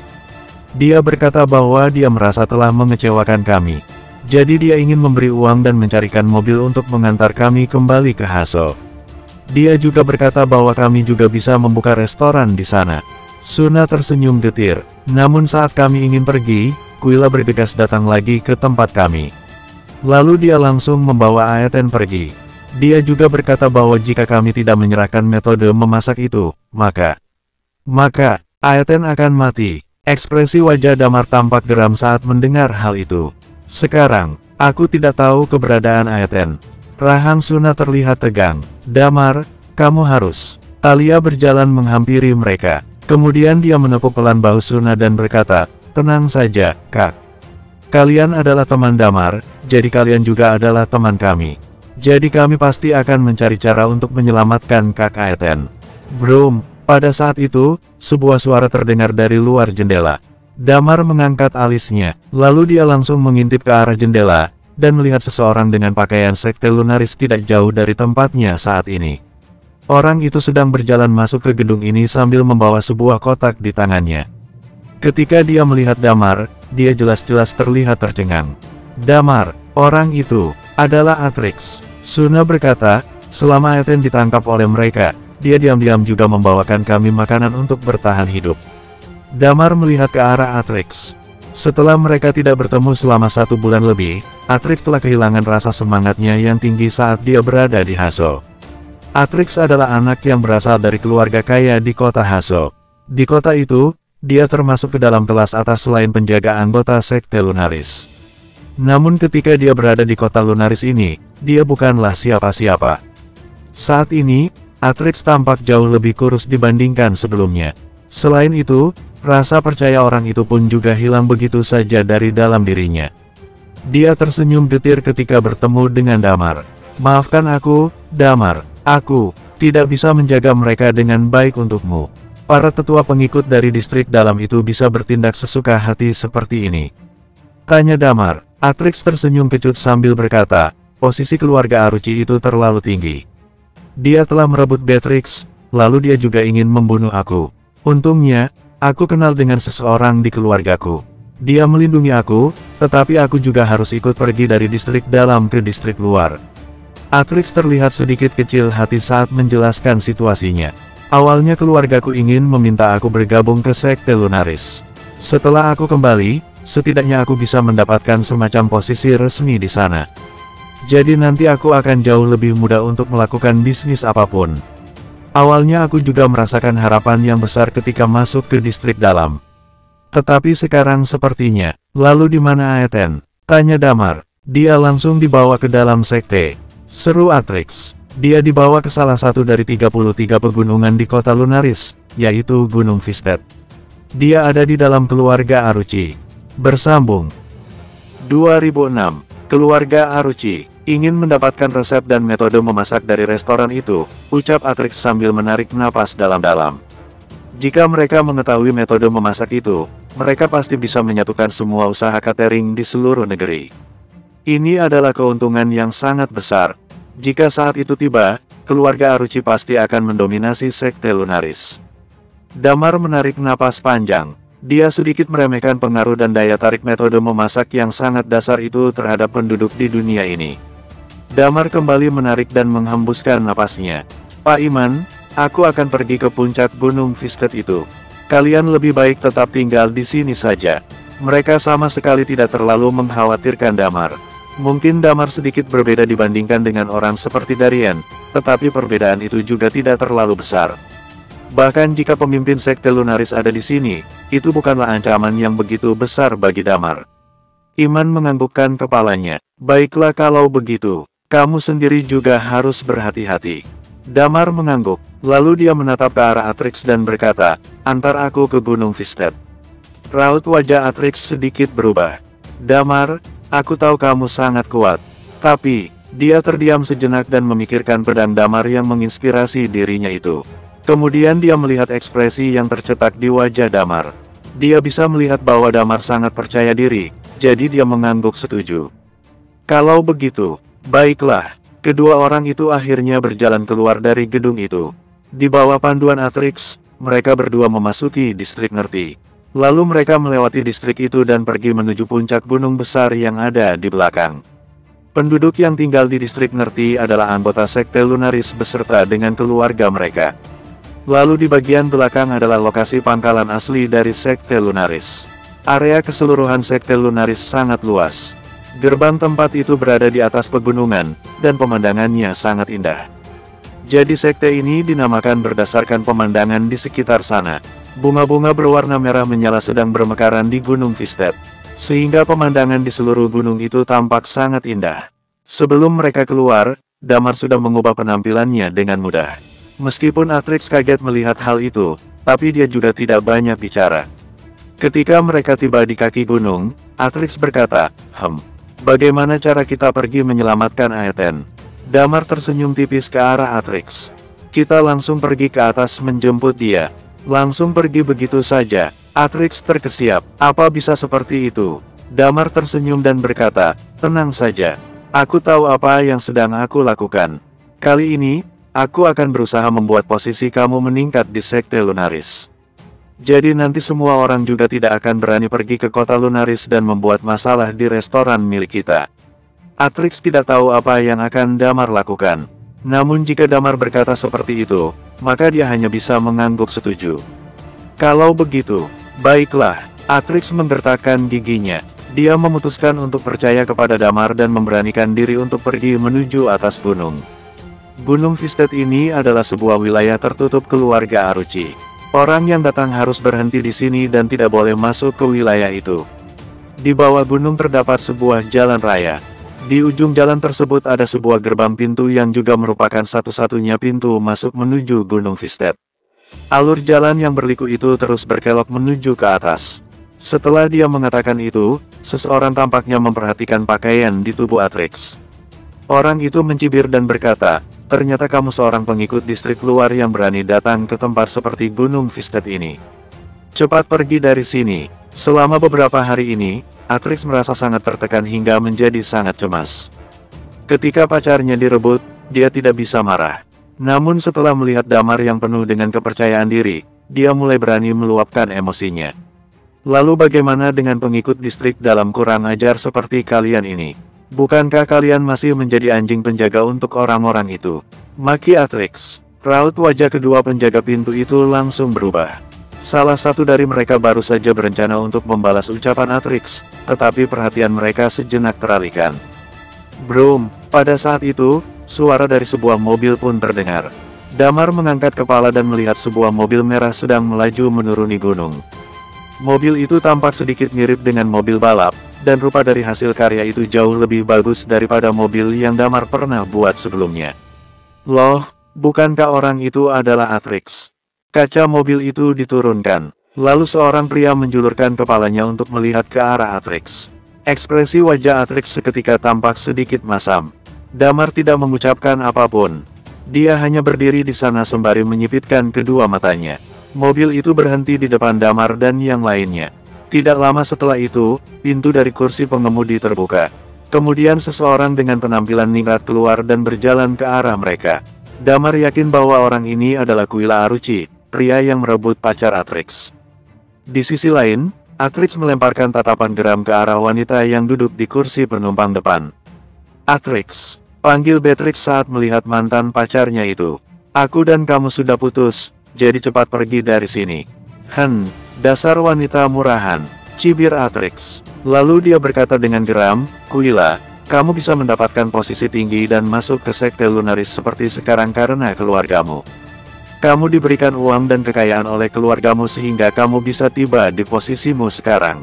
Dia berkata bahwa dia merasa telah mengecewakan kami. Jadi dia ingin memberi uang dan mencarikan mobil untuk mengantar kami kembali ke Haso. Dia juga berkata bahwa kami juga bisa membuka restoran di sana. Suna tersenyum getir. Namun saat kami ingin pergi, Kuila bergegas datang lagi ke tempat kami. Lalu dia langsung membawa Aeten pergi. Dia juga berkata bahwa jika kami tidak menyerahkan metode memasak itu, maka Aeten akan mati. Ekspresi wajah Damar tampak geram saat mendengar hal itu. Sekarang, aku tidak tahu keberadaan Aeten. Rahang Suna terlihat tegang. Damar, kamu harus. Talia berjalan menghampiri mereka. Kemudian dia menepuk pelan bahu Suna dan berkata, tenang saja, Kak. Kalian adalah teman Damar, jadi kalian juga adalah teman kami. Jadi kami pasti akan mencari cara untuk menyelamatkan Kak Aeten. Brum, pada saat itu, sebuah suara terdengar dari luar jendela. Damar mengangkat alisnya, lalu dia langsung mengintip ke arah jendela, dan melihat seseorang dengan pakaian sekte lunaris tidak jauh dari tempatnya saat ini. Orang itu sedang berjalan masuk ke gedung ini sambil membawa sebuah kotak di tangannya. Ketika dia melihat Damar, dia jelas-jelas terlihat tercengang. Damar, orang itu adalah Atrix. Suna berkata, selama Aeten ditangkap oleh mereka, dia diam-diam juga membawakan kami makanan untuk bertahan hidup. Damar melihat ke arah Atrix. Setelah mereka tidak bertemu selama 1 bulan lebih, Atrix telah kehilangan rasa semangatnya yang tinggi saat dia berada di Haso. Atrix adalah anak yang berasal dari keluarga kaya di kota Haso. Di kota itu, dia termasuk ke dalam kelas atas selain penjaga anggota sekte Lunaris. Namun ketika dia berada di kota Lunaris ini, dia bukanlah siapa-siapa. Saat ini, Atrix tampak jauh lebih kurus dibandingkan sebelumnya. Selain itu, rasa percaya orang itu pun juga hilang begitu saja dari dalam dirinya. Dia tersenyum getir ketika bertemu dengan Damar. Maafkan aku, Damar. Aku tidak bisa menjaga mereka dengan baik untukmu. Para tetua pengikut dari distrik dalam itu bisa bertindak sesuka hati seperti ini. Tanya Damar. Atrix tersenyum kecut sambil berkata, posisi keluarga Aruchi itu terlalu tinggi. Dia telah merebut Beatrix, lalu dia juga ingin membunuh aku. Untungnya, aku kenal dengan seseorang di keluargaku. Dia melindungi aku, tetapi aku juga harus ikut pergi dari distrik dalam ke distrik luar. Atrix terlihat sedikit kecil hati saat menjelaskan situasinya. Awalnya keluargaku ingin meminta aku bergabung ke sekte Lunaris. Setelah aku kembali, setidaknya aku bisa mendapatkan semacam posisi resmi di sana. Jadi nanti aku akan jauh lebih mudah untuk melakukan bisnis apapun. Awalnya aku juga merasakan harapan yang besar ketika masuk ke distrik dalam. Tetapi sekarang sepertinya, lalu di mana Aeten? Tanya Damar. Dia langsung dibawa ke dalam sekte. Seru Atrix. Dia dibawa ke salah satu dari 33 pegunungan di kota Lunaris, yaitu Gunung Vistet. Dia ada di dalam keluarga Aruchi. Bersambung. 2006. Keluarga Aruchi ingin mendapatkan resep dan metode memasak dari restoran itu, ucap Atrix sambil menarik napas dalam-dalam. Jika mereka mengetahui metode memasak itu, mereka pasti bisa menyatukan semua usaha catering di seluruh negeri. Ini adalah keuntungan yang sangat besar. Jika saat itu tiba, keluarga Aruchi pasti akan mendominasi sekte Lunaris. Damar menarik napas panjang. Dia sedikit meremehkan pengaruh dan daya tarik metode memasak yang sangat dasar itu terhadap penduduk di dunia ini. Damar kembali menarik dan menghembuskan napasnya. Pak Iman, aku akan pergi ke puncak Gunung Vistet itu. Kalian lebih baik tetap tinggal di sini saja. Mereka sama sekali tidak terlalu mengkhawatirkan Damar. Mungkin Damar sedikit berbeda dibandingkan dengan orang seperti Darien, tetapi perbedaan itu juga tidak terlalu besar. Bahkan jika pemimpin sekte Lunaris ada di sini, itu bukanlah ancaman yang begitu besar bagi Damar. Iman menganggukkan kepalanya. Baiklah kalau begitu, kamu sendiri juga harus berhati-hati. Damar mengangguk, lalu dia menatap ke arah Atrix dan berkata, antar aku ke Gunung Vistet. Raut wajah Atrix sedikit berubah. Damar, aku tahu kamu sangat kuat. Tapi, dia terdiam sejenak dan memikirkan pedang Damar yang menginspirasi dirinya itu. Kemudian dia melihat ekspresi yang tercetak di wajah Damar. Dia bisa melihat bahwa Damar sangat percaya diri, jadi dia mengangguk setuju. Kalau begitu, baiklah. Kedua orang itu akhirnya berjalan keluar dari gedung itu. Di bawah panduan Atrix, mereka berdua memasuki distrik Nerti. Lalu mereka melewati distrik itu dan pergi menuju puncak gunung besar yang ada di belakang. Penduduk yang tinggal di distrik Ngerti adalah anggota sekte Lunaris beserta dengan keluarga mereka. Lalu di bagian belakang adalah lokasi pangkalan asli dari sekte Lunaris. Area keseluruhan sekte Lunaris sangat luas. Gerbang tempat itu berada di atas pegunungan, dan pemandangannya sangat indah. Jadi sekte ini dinamakan berdasarkan pemandangan di sekitar sana. Bunga-bunga berwarna merah menyala sedang bermekaran di Gunung Vistet, sehingga pemandangan di seluruh gunung itu tampak sangat indah. Sebelum mereka keluar, Damar sudah mengubah penampilannya dengan mudah. Meskipun Atrix kaget melihat hal itu, tapi dia juga tidak banyak bicara. Ketika mereka tiba di kaki gunung, Atrix berkata, bagaimana cara kita pergi menyelamatkan Aethen?" Damar tersenyum tipis ke arah Atrix. "Kita langsung pergi ke atas menjemput dia." "Langsung pergi begitu saja?" Atrix terkesiap. "Apa bisa seperti itu?" Damar tersenyum dan berkata, "Tenang saja. Aku tahu apa yang sedang aku lakukan. Kali ini, aku akan berusaha membuat posisi kamu meningkat di sekte Lunaris. Jadi nanti semua orang juga tidak akan berani pergi ke kota Lunaris dan membuat masalah di restoran milik kita." Atrix tidak tahu apa yang akan Damar lakukan. Namun jika Damar berkata seperti itu, maka dia hanya bisa mengangguk setuju. "Kalau begitu, baiklah." Atrix menggertakkan giginya. Dia memutuskan untuk percaya kepada Damar dan memberanikan diri untuk pergi menuju atas gunung. Gunung Vistet ini adalah sebuah wilayah tertutup keluarga Aruchi. Orang yang datang harus berhenti di sini dan tidak boleh masuk ke wilayah itu. Di bawah gunung terdapat sebuah jalan raya. Di ujung jalan tersebut ada sebuah gerbang pintu yang juga merupakan satu-satunya pintu masuk menuju Gunung Vistet. Alur jalan yang berliku itu terus berkelok menuju ke atas. Setelah dia mengatakan itu, seseorang tampaknya memperhatikan pakaian di tubuh Atrix. Orang itu mencibir dan berkata, "Ternyata kamu seorang pengikut distrik luar yang berani datang ke tempat seperti Gunung Vistet ini. Cepat pergi dari sini." Selama beberapa hari ini, Atrix merasa sangat tertekan hingga menjadi sangat cemas. Ketika pacarnya direbut, dia tidak bisa marah. Namun setelah melihat Damar yang penuh dengan kepercayaan diri, dia mulai berani meluapkan emosinya. "Lalu bagaimana dengan pengikut distrik dalam kurang ajar seperti kalian ini? Bukankah kalian masih menjadi anjing penjaga untuk orang-orang itu?" maki Atrix. Raut wajah kedua penjaga pintu itu langsung berubah. Salah satu dari mereka baru saja berencana untuk membalas ucapan Atrix, tetapi perhatian mereka sejenak teralihkan. Brum, pada saat itu, suara dari sebuah mobil pun terdengar. Damar mengangkat kepala dan melihat sebuah mobil merah sedang melaju menuruni gunung. Mobil itu tampak sedikit mirip dengan mobil balap, dan rupa dari hasil karya itu jauh lebih bagus daripada mobil yang Damar pernah buat sebelumnya. "Loh, bukankah orang itu adalah Atrix?" Kaca mobil itu diturunkan. Lalu seorang pria menjulurkan kepalanya untuk melihat ke arah Atrix. Ekspresi wajah Atrix seketika tampak sedikit masam. Damar tidak mengucapkan apapun. Dia hanya berdiri di sana sembari menyipitkan kedua matanya. Mobil itu berhenti di depan Damar dan yang lainnya. Tidak lama setelah itu, pintu dari kursi pengemudi terbuka. Kemudian seseorang dengan penampilan ningrat keluar dan berjalan ke arah mereka. Damar yakin bahwa orang ini adalah Kuila Aruchi, pria yang merebut pacar Atrix. Di sisi lain, Atrix melemparkan tatapan geram ke arah wanita yang duduk di kursi penumpang depan. "Atrix," panggil Beatrix saat melihat mantan pacarnya itu. "Aku dan kamu sudah putus, jadi cepat pergi dari sini." Dasar wanita murahan," cibir Atrix. Lalu dia berkata dengan geram, "Kuila, kamu bisa mendapatkan posisi tinggi dan masuk ke sekte Lunaris seperti sekarang karena keluargamu. Kamu diberikan uang dan kekayaan oleh keluargamu sehingga kamu bisa tiba di posisimu sekarang.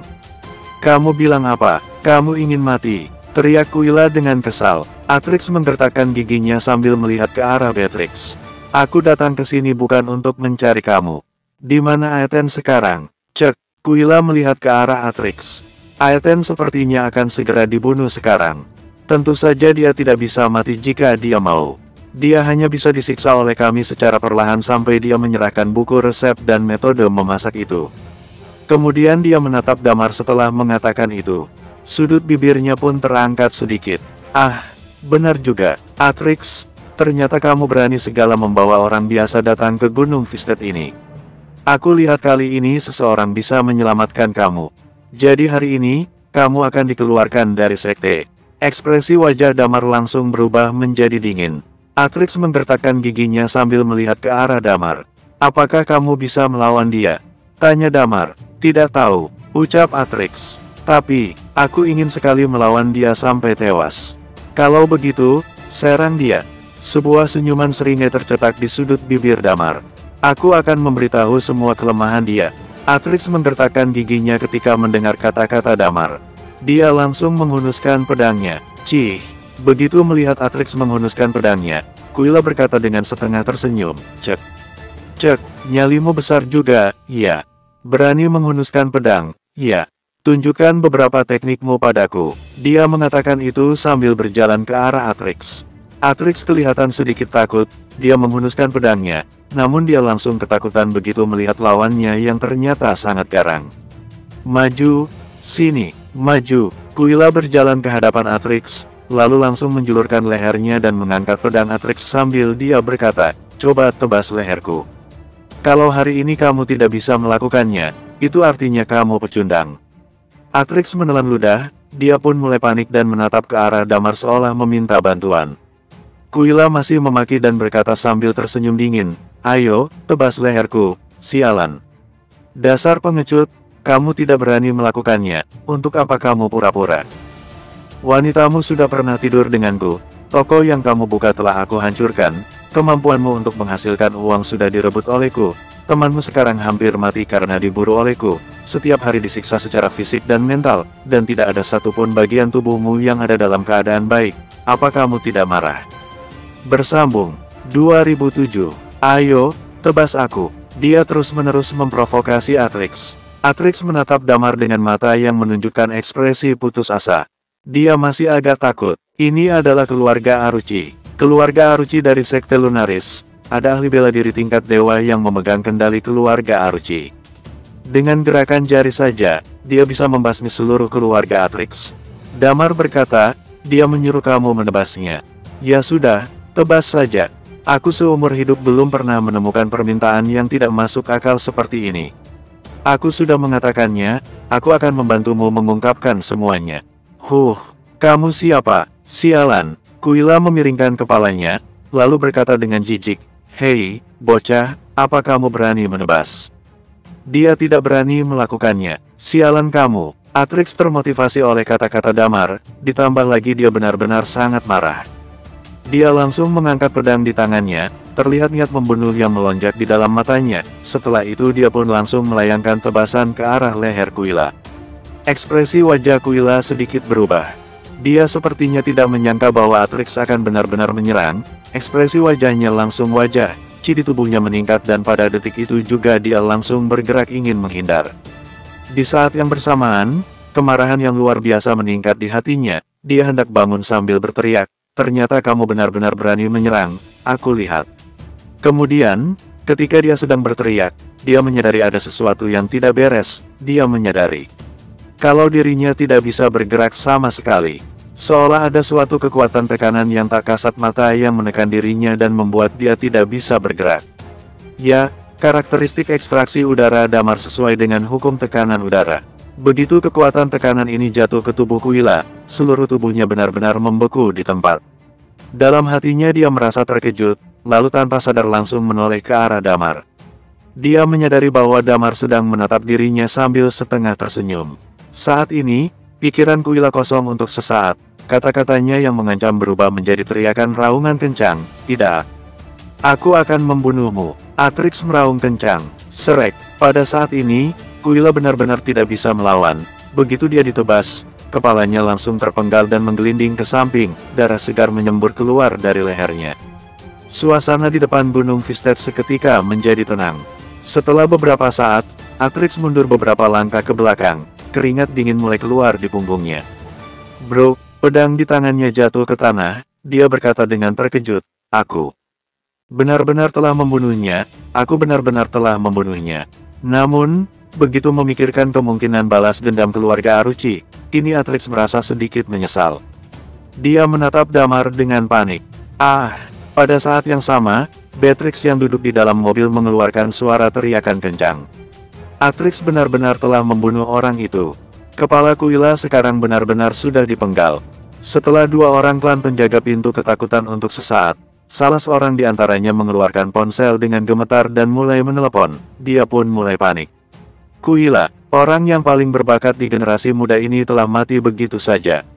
Kamu bilang apa? Kamu ingin mati?" teriak Kuila dengan kesal. Atrix menggertakkan giginya sambil melihat ke arah Beatrix. "Aku datang ke sini bukan untuk mencari kamu. Di mana Aethen sekarang?" Cek. Kuila melihat ke arah Atrix. "Aethen sepertinya akan segera dibunuh sekarang. Tentu saja dia tidak bisa mati jika dia mau. Dia hanya bisa disiksa oleh kami secara perlahan sampai dia menyerahkan buku resep dan metode memasak itu." Kemudian dia menatap Damar setelah mengatakan itu. Sudut bibirnya pun terangkat sedikit. "Ah, benar juga, Atrix. Ternyata kamu berani segala membawa orang biasa datang ke Gunung Vistet ini. Aku lihat kali ini seseorang bisa menyelamatkan kamu. Jadi hari ini, kamu akan dikeluarkan dari sekte." Ekspresi wajah Damar langsung berubah menjadi dingin. Atrix menggertakkan giginya sambil melihat ke arah Damar. "Apakah kamu bisa melawan dia?" tanya Damar. "Tidak tahu," ucap Atrix. "Tapi, aku ingin sekali melawan dia sampai tewas." "Kalau begitu, serang dia." Sebuah senyuman seringai tercetak di sudut bibir Damar. "Aku akan memberitahu semua kelemahan dia." Atrix menggertakkan giginya ketika mendengar kata-kata Damar. Dia langsung menghunuskan pedangnya. "Cih." Begitu melihat Atrix menghunuskan pedangnya, Kuila berkata dengan setengah tersenyum, "Cek. Cek, nyalimu besar juga, iya. Berani menghunuskan pedang, iya. Tunjukkan beberapa teknikmu padaku." Dia mengatakan itu sambil berjalan ke arah Atrix. Atrix kelihatan sedikit takut, dia menghunuskan pedangnya, namun dia langsung ketakutan begitu melihat lawannya yang ternyata sangat garang. "Maju, sini, maju." Kuila berjalan ke hadapan Atrix, lalu langsung menjulurkan lehernya dan mengangkat pedang Atrix sambil dia berkata, "Coba tebas leherku. Kalau hari ini kamu tidak bisa melakukannya, itu artinya kamu pecundang." Atrix menelan ludah, dia pun mulai panik dan menatap ke arah Damar seolah meminta bantuan. Kuila masih memaki dan berkata sambil tersenyum dingin, "Ayo, tebas leherku, sialan. Dasar pengecut, kamu tidak berani melakukannya, untuk apa kamu pura-pura? Wanitamu sudah pernah tidur denganku, toko yang kamu buka telah aku hancurkan, kemampuanmu untuk menghasilkan uang sudah direbut olehku, temanmu sekarang hampir mati karena diburu olehku, setiap hari disiksa secara fisik dan mental, dan tidak ada satupun bagian tubuhmu yang ada dalam keadaan baik, apa kamu tidak marah?" Bersambung 2007. "Ayo, tebas aku." Dia terus-menerus memprovokasi Atrix. Atrix menatap Damar dengan mata yang menunjukkan ekspresi putus asa. Dia masih agak takut. Ini adalah keluarga Aruchi. Keluarga Aruchi dari Sekte Lunaris. Ada ahli bela diri tingkat dewa yang memegang kendali keluarga Aruchi. Dengan gerakan jari saja, dia bisa membasmi seluruh keluarga Atrix. Damar berkata, "Dia menyuruh kamu menebasnya." "Ya sudah, tebas saja. Aku seumur hidup belum pernah menemukan permintaan yang tidak masuk akal seperti ini. Aku sudah mengatakannya, aku akan membantumu mengungkapkan semuanya." Kamu siapa? Sialan." Kuila memiringkan kepalanya, lalu berkata dengan jijik, "Hei, bocah, apa kamu berani menebas?" Dia tidak berani melakukannya. "Sialan kamu." Atrix termotivasi oleh kata-kata Damar, ditambah lagi dia benar-benar sangat marah. Dia langsung mengangkat pedang di tangannya, terlihat niat membunuh yang melonjak di dalam matanya, setelah itu dia pun langsung melayangkan tebasan ke arah leher Kuila. Ekspresi wajah Kuila sedikit berubah. Dia sepertinya tidak menyangka bahwa Atrix akan benar-benar menyerang, ekspresi wajahnya langsung wajah, chi di tubuhnya meningkat dan pada detik itu juga dia langsung bergerak ingin menghindar. Di saat yang bersamaan, kemarahan yang luar biasa meningkat di hatinya, dia hendak bangun sambil berteriak, "Ternyata kamu benar-benar berani menyerang, aku lihat." Kemudian, ketika dia sedang berteriak, dia menyadari ada sesuatu yang tidak beres, dia menyadari kalau dirinya tidak bisa bergerak sama sekali. Seolah ada suatu kekuatan tekanan yang tak kasat mata yang menekan dirinya dan membuat dia tidak bisa bergerak. Ya, karakteristik ekstraksi udara Damar sesuai dengan hukum tekanan udara. Begitu kekuatan tekanan ini jatuh ke tubuh Kuila, seluruh tubuhnya benar-benar membeku di tempat. Dalam hatinya dia merasa terkejut, lalu tanpa sadar langsung menoleh ke arah Damar. Dia menyadari bahwa Damar sedang menatap dirinya sambil setengah tersenyum. Saat ini, pikiran Kuila kosong untuk sesaat. Kata-katanya yang mengancam berubah menjadi teriakan raungan kencang. "Tidak! Aku akan membunuhmu!" Atrix meraung kencang. Serek. Pada saat ini, Kuila benar-benar tidak bisa melawan. Begitu dia ditebas, kepalanya langsung terpenggal dan menggelinding ke samping, darah segar menyembur keluar dari lehernya. Suasana di depan Gunung Vistet seketika menjadi tenang. Setelah beberapa saat, Atrix mundur beberapa langkah ke belakang, keringat dingin mulai keluar di punggungnya. "Bro," pedang di tangannya jatuh ke tanah, dia berkata dengan terkejut, "Aku benar-benar telah membunuhnya, aku benar-benar telah membunuhnya." Namun, begitu memikirkan kemungkinan balas dendam keluarga Aruchi, kini Atrix merasa sedikit menyesal. Dia menatap Damar dengan panik. Pada saat yang sama, Beatrix yang duduk di dalam mobil mengeluarkan suara teriakan kencang. Atrix benar-benar telah membunuh orang itu. Kepala Kuila sekarang benar-benar sudah dipenggal. Setelah dua orang klan penjaga pintu ketakutan untuk sesaat, salah seorang di antaranya mengeluarkan ponsel dengan gemetar dan mulai menelepon. Dia pun mulai panik. Kuila, orang yang paling berbakat di generasi muda ini telah mati begitu saja.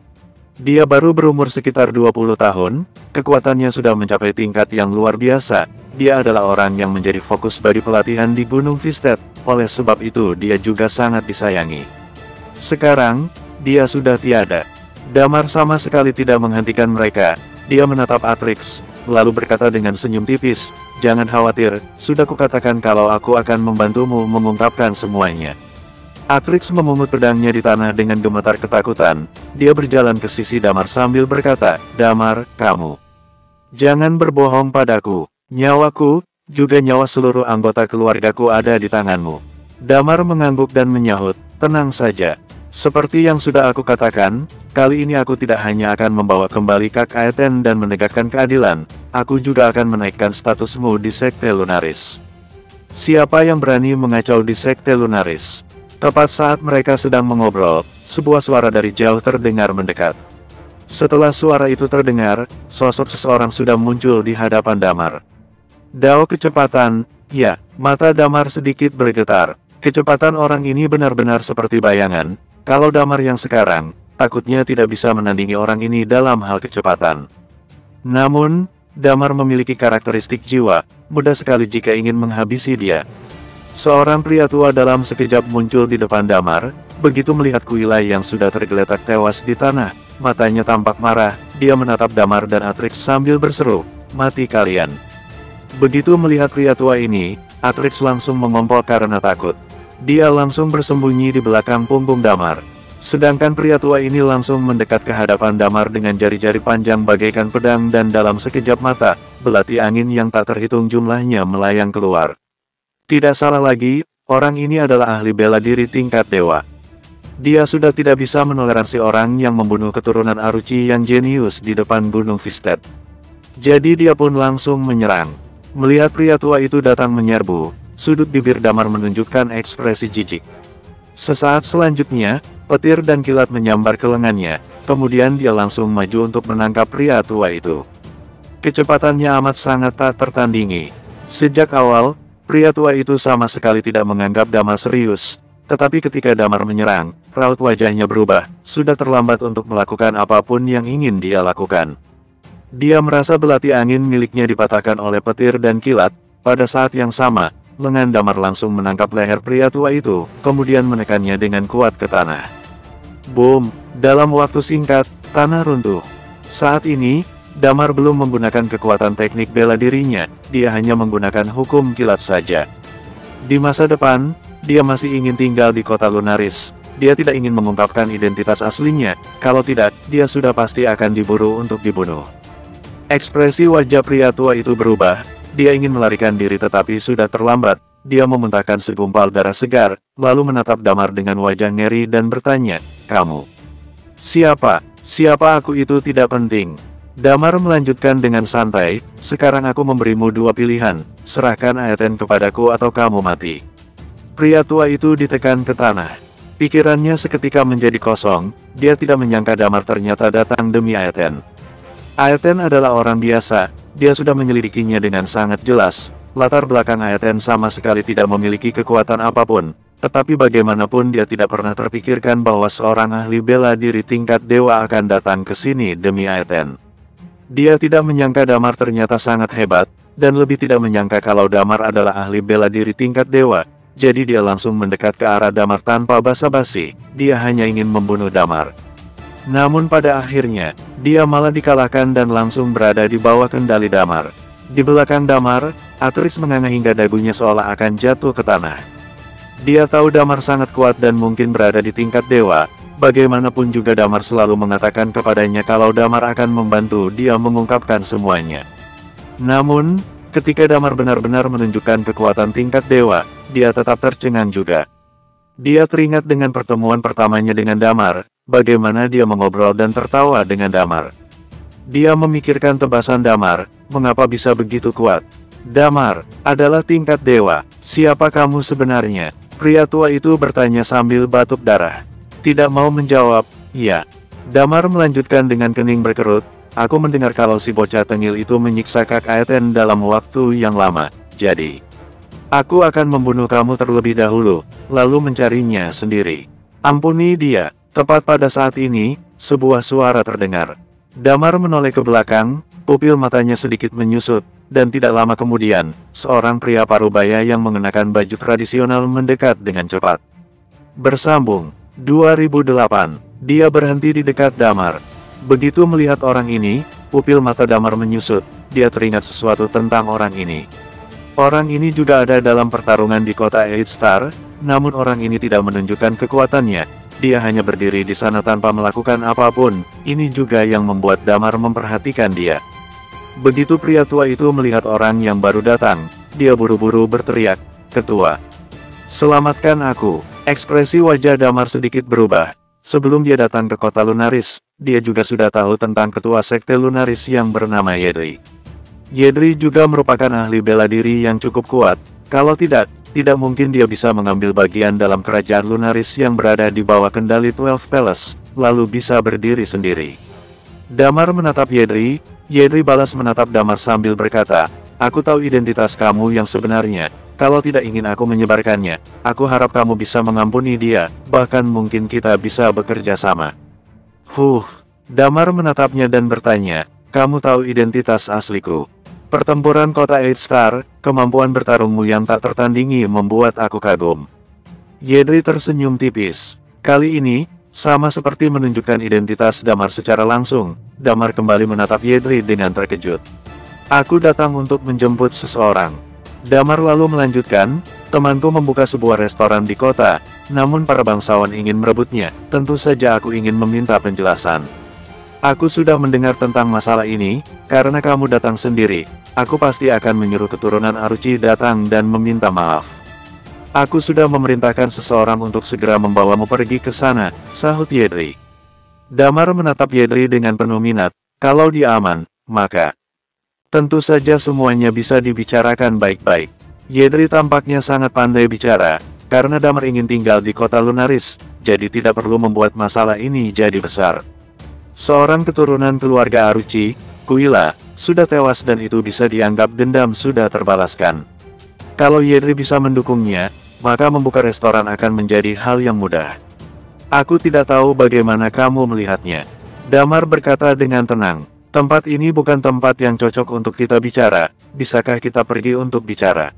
Dia baru berumur sekitar 20 tahun, kekuatannya sudah mencapai tingkat yang luar biasa. Dia adalah orang yang menjadi fokus bagi pelatihan di Gunung Vistet, oleh sebab itu dia juga sangat disayangi. Sekarang, dia sudah tiada. Damar sama sekali tidak menghentikan mereka. Dia menatap Atrix, lalu berkata dengan senyum tipis, "Jangan khawatir, sudah kukatakan kalau aku akan membantumu mengungkapkan semuanya." Atrix memungut pedangnya di tanah dengan gemetar ketakutan. Dia berjalan ke sisi Damar sambil berkata, "Damar, kamu jangan berbohong padaku. Nyawaku, juga nyawa seluruh anggota keluargaku ada di tanganmu." Damar mengangguk dan menyahut, "Tenang saja. Seperti yang sudah aku katakan, kali ini aku tidak hanya akan membawa kembali Kak Aeten dan menegakkan keadilan, aku juga akan menaikkan statusmu di Sekte Lunaris." Siapa yang berani mengacau di Sekte Lunaris? Tepat saat mereka sedang mengobrol, sebuah suara dari jauh terdengar mendekat. Setelah suara itu terdengar, sosok seseorang sudah muncul di hadapan Damar. Dao kecepatan, ya, mata Damar sedikit bergetar. Kecepatan orang ini benar-benar seperti bayangan. Kalau Damar yang sekarang, takutnya tidak bisa menandingi orang ini dalam hal kecepatan. Namun, Damar memiliki karakteristik jiwa, mudah sekali jika ingin menghabisi dia. Seorang pria tua dalam sekejap muncul di depan Damar, begitu melihat Kuila yang sudah tergeletak tewas di tanah, matanya tampak marah, dia menatap Damar dan Atrix sambil berseru, "Mati kalian." Begitu melihat pria tua ini, Atrix langsung mengompol karena takut. Dia langsung bersembunyi di belakang punggung Damar. Sedangkan pria tua ini langsung mendekat ke hadapan Damar dengan jari-jari panjang bagaikan pedang dan dalam sekejap mata, belati angin yang tak terhitung jumlahnya melayang keluar. Tidak salah lagi, orang ini adalah ahli bela diri tingkat dewa. Dia sudah tidak bisa menoleransi orang yang membunuh keturunan Aruchi yang jenius di depan Gunung Vistet. Jadi dia pun langsung menyerang. Melihat pria tua itu datang menyerbu, sudut bibir Damar menunjukkan ekspresi jijik. Sesaat selanjutnya, petir dan kilat menyambar ke lengannya, kemudian dia langsung maju untuk menangkap pria tua itu. Kecepatannya amat sangat tak tertandingi. Sejak awal, pria tua itu sama sekali tidak menganggap Damar serius, tetapi ketika Damar menyerang, raut wajahnya berubah, sudah terlambat untuk melakukan apapun yang ingin dia lakukan. Dia merasa belati angin miliknya dipatahkan oleh petir dan kilat, pada saat yang sama, lengan Damar langsung menangkap leher pria tua itu, kemudian menekannya dengan kuat ke tanah. Boom! Dalam waktu singkat, tanah runtuh. Saat ini, Damar belum menggunakan kekuatan teknik bela dirinya, dia hanya menggunakan hukum kilat saja. Di masa depan, dia masih ingin tinggal di kota Lunaris. Dia tidak ingin mengungkapkan identitas aslinya, kalau tidak, dia sudah pasti akan diburu untuk dibunuh. Ekspresi wajah pria tua itu berubah, dia ingin melarikan diri tetapi sudah terlambat. Dia memuntahkan segumpal darah segar, lalu menatap Damar dengan wajah ngeri dan bertanya, "Kamu siapa? Siapa aku itu tidak penting." Damar melanjutkan dengan santai, "Sekarang aku memberimu dua pilihan, serahkan Aeten kepadaku atau kamu mati." Pria tua itu ditekan ke tanah. Pikirannya seketika menjadi kosong, dia tidak menyangka Damar ternyata datang demi Aeten. Aeten adalah orang biasa, dia sudah menyelidikinya dengan sangat jelas, latar belakang Aeten sama sekali tidak memiliki kekuatan apapun, tetapi bagaimanapun dia tidak pernah terpikirkan bahwa seorang ahli bela diri tingkat dewa akan datang ke sini demi Aeten. Dia tidak menyangka Damar ternyata sangat hebat, dan lebih tidak menyangka kalau Damar adalah ahli bela diri tingkat dewa, jadi dia langsung mendekat ke arah Damar tanpa basa-basi, dia hanya ingin membunuh Damar. Namun pada akhirnya, dia malah dikalahkan dan langsung berada di bawah kendali Damar. Di belakang Damar, Atrix menganga hingga dagunya seolah akan jatuh ke tanah. Dia tahu Damar sangat kuat dan mungkin berada di tingkat dewa. Bagaimanapun juga Damar selalu mengatakan kepadanya kalau Damar akan membantu dia mengungkapkan semuanya. Namun, ketika Damar benar-benar menunjukkan kekuatan tingkat dewa, dia tetap tercengang juga. Dia teringat dengan pertemuan pertamanya dengan Damar, bagaimana dia mengobrol dan tertawa dengan Damar. Dia memikirkan tebasan Damar, mengapa bisa begitu kuat. Damar adalah tingkat dewa, siapa kamu sebenarnya? Pria tua itu bertanya sambil batuk darah. Tidak mau menjawab, ya. Damar melanjutkan dengan kening berkerut, aku mendengar kalau si bocah tengil itu menyiksa Kak Aeten dalam waktu yang lama, jadi aku akan membunuh kamu terlebih dahulu, lalu mencarinya sendiri. Ampuni dia. Tepat pada saat ini, sebuah suara terdengar. Damar menoleh ke belakang, pupil matanya sedikit menyusut, dan tidak lama kemudian, seorang pria parubaya yang mengenakan baju tradisional mendekat dengan cepat. Bersambung. 2008. Dia berhenti di dekat Damar. Begitu melihat orang ini, pupil mata Damar menyusut, dia teringat sesuatu tentang orang ini. Orang ini juga ada dalam pertarungan di kota Eight Star, namun orang ini tidak menunjukkan kekuatannya. Dia hanya berdiri di sana tanpa melakukan apapun. Ini juga yang membuat Damar memperhatikan dia. Begitu pria tua itu melihat orang yang baru datang, dia buru-buru berteriak, "Ketua, selamatkan aku." Ekspresi wajah Damar sedikit berubah. Sebelum dia datang ke kota Lunaris, dia juga sudah tahu tentang ketua sekte Lunaris yang bernama Yedri. Yedri juga merupakan ahli bela diri yang cukup kuat. Kalau tidak mungkin dia bisa mengambil bagian dalam kerajaan Lunaris yang berada di bawah kendali 12 Palace, lalu bisa berdiri sendiri. Damar menatap Yedri, Yedri balas menatap Damar sambil berkata, "Aku tahu identitas kamu yang sebenarnya. Kalau tidak ingin aku menyebarkannya, aku harap kamu bisa mengampuni dia, bahkan mungkin kita bisa bekerja sama." Damar menatapnya dan bertanya, "Kamu tahu identitas asliku?" Pertempuran kota Eight Star, kemampuan bertarungmu yang tak tertandingi membuat aku kagum. Yedri tersenyum tipis. Kali ini, sama seperti menunjukkan identitas Damar secara langsung, Damar kembali menatap Yedri dengan terkejut. "Aku datang untuk menjemput seseorang." Damar lalu melanjutkan, "Temanku membuka sebuah restoran di kota, namun para bangsawan ingin merebutnya, tentu saja aku ingin meminta penjelasan. Aku sudah mendengar tentang masalah ini, karena kamu datang sendiri, aku pasti akan menyuruh keturunan Aruchi datang dan meminta maaf. Aku sudah memerintahkan seseorang untuk segera membawamu pergi ke sana," sahut Yedri. Damar menatap Yedri dengan penuh minat, kalau dia aman, maka tentu saja semuanya bisa dibicarakan baik-baik. Yedri tampaknya sangat pandai bicara, karena Damar ingin tinggal di kota Lunaris, jadi tidak perlu membuat masalah ini jadi besar. Seorang keturunan keluarga Aruchi, Kuila, sudah tewas dan itu bisa dianggap dendam sudah terbalaskan. Kalau Yedri bisa mendukungnya, maka membuka restoran akan menjadi hal yang mudah. "Aku tidak tahu bagaimana kamu melihatnya," Damar berkata dengan tenang. "Tempat ini bukan tempat yang cocok untuk kita bicara, bisakah kita pergi untuk bicara?"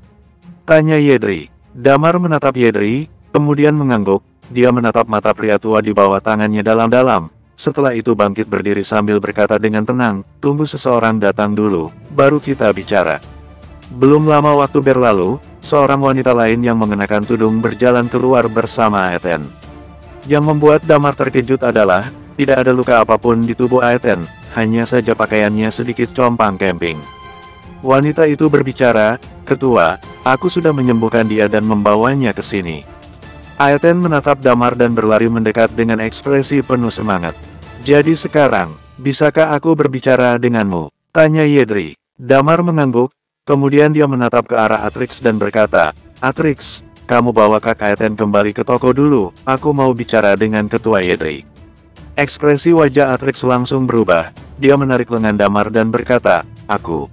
tanya Yedri. Damar menatap Yedri, kemudian mengangguk, dia menatap mata pria tua di bawah tangannya dalam-dalam. Setelah itu bangkit berdiri sambil berkata dengan tenang, "Tunggu seseorang datang dulu, baru kita bicara." Belum lama waktu berlalu, seorang wanita lain yang mengenakan tudung berjalan keluar bersama Aeten. Yang membuat Damar terkejut adalah, tidak ada luka apapun di tubuh Aeten, hanya saja pakaiannya sedikit compang camping. Wanita itu berbicara, "Ketua, aku sudah menyembuhkan dia dan membawanya ke sini." Aeten menatap Damar dan berlari mendekat dengan ekspresi penuh semangat. "Jadi sekarang, bisakah aku berbicara denganmu?" tanya Yedri. Damar mengangguk, kemudian dia menatap ke arah Atrix dan berkata, "Atrix, kamu bawa Kak Aeten kembali ke toko dulu, aku mau bicara dengan Ketua Yedri." Ekspresi wajah Atrix langsung berubah, dia menarik lengan Damar dan berkata, "Aku